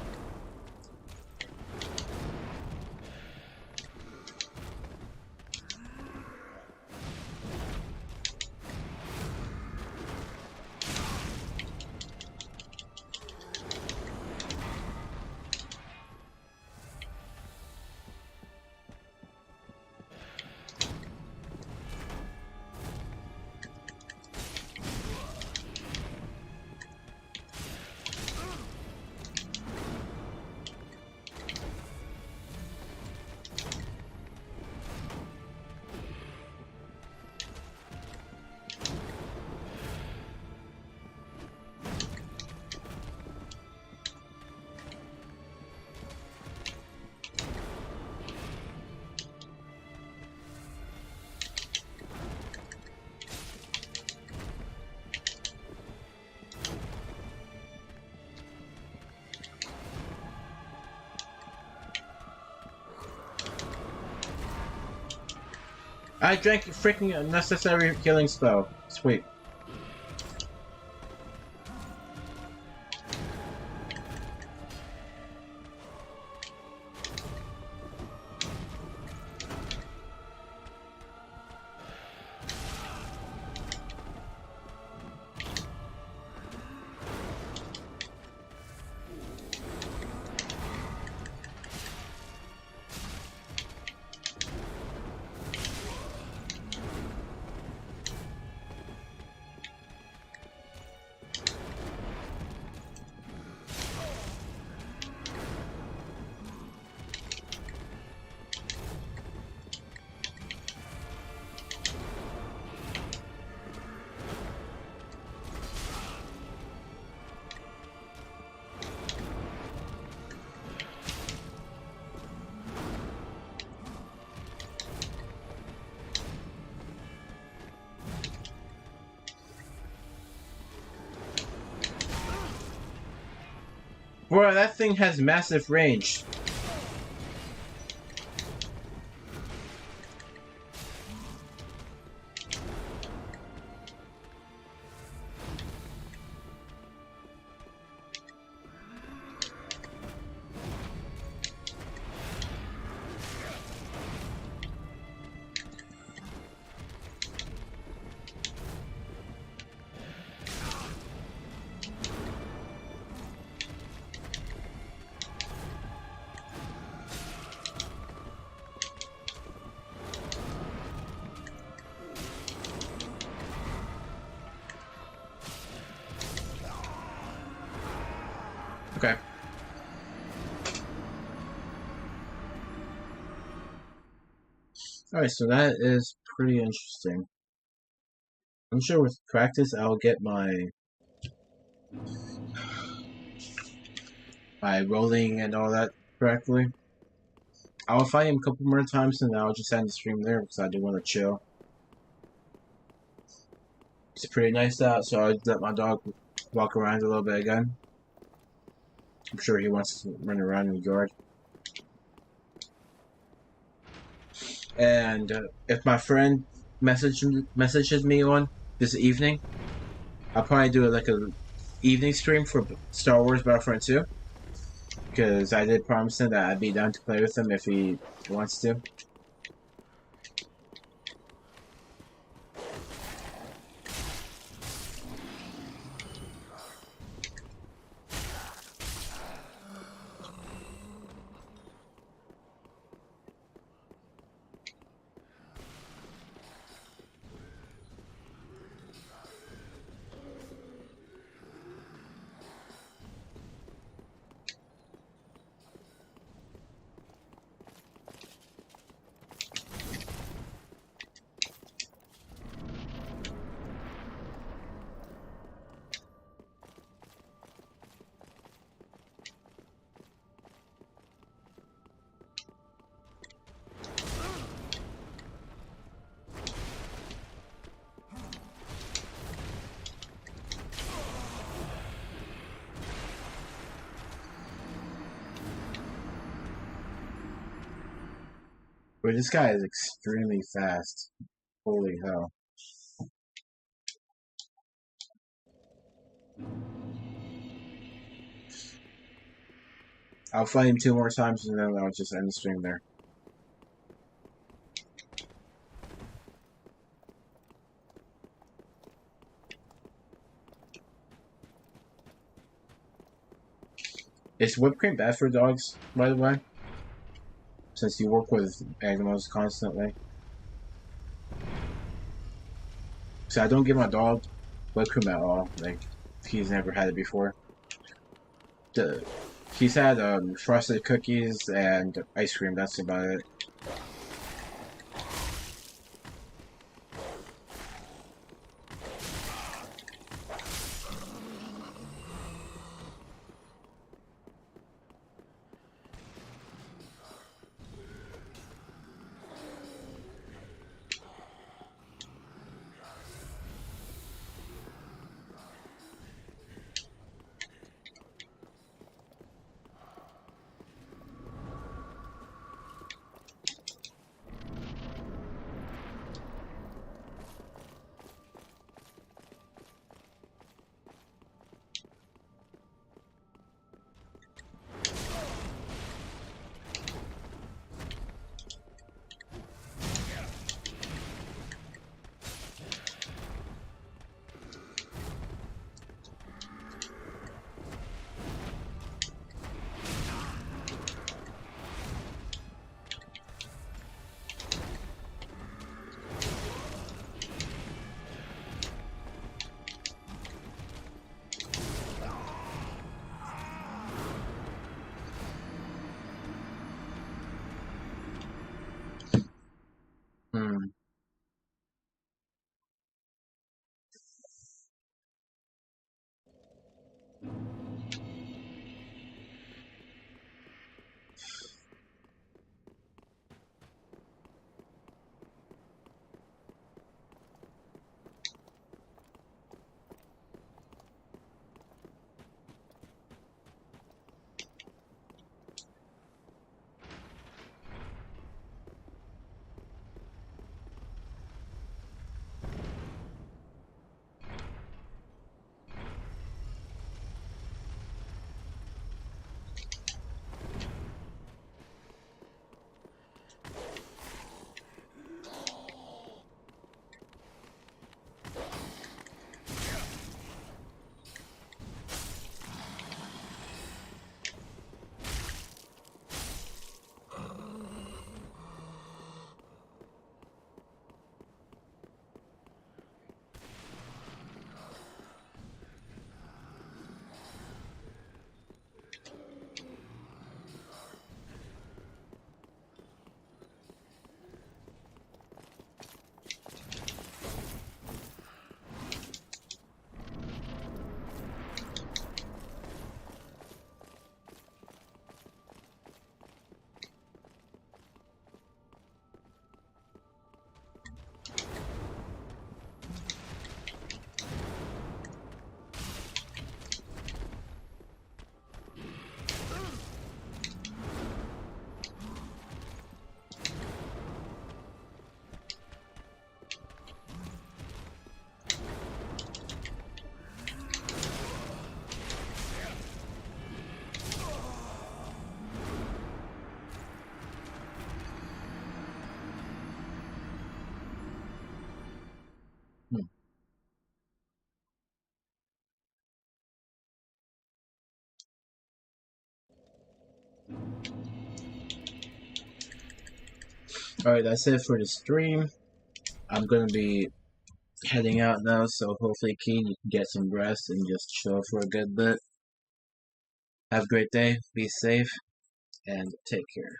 I drank a freaking unnecessary healing spell. Sweet. Bro, that thing has massive range. Okay. Alright, so that is pretty interesting. I'm sure with practice I'll get my rolling and all that correctly. I'll fight him a couple more times and then I'll just end the stream there because I do want to chill. It's pretty nice out, so I let my dog walk around a little bit again. I'm sure he wants to run around in the yard. And if my friend messages me on this evening, I'll probably do like a evening stream for Star Wars Battlefront 2. Because I did promise him that I'd be down to play with him if he wants to. But this guy is extremely fast. Holy hell. I'll fight him 2 more times and then I'll just end the stream there. Is whipped cream bad for dogs, by the way? Since you work with animals constantly. So I don't give my dog whipped cream at all. Like, he's never had it before. He's had frosted cookies and ice cream, that's about it. Alright, that's it for the stream. I'm gonna be heading out now, so hopefully, Keen, you can get some rest and just chill for a good bit. Have a great day, be safe, and take care.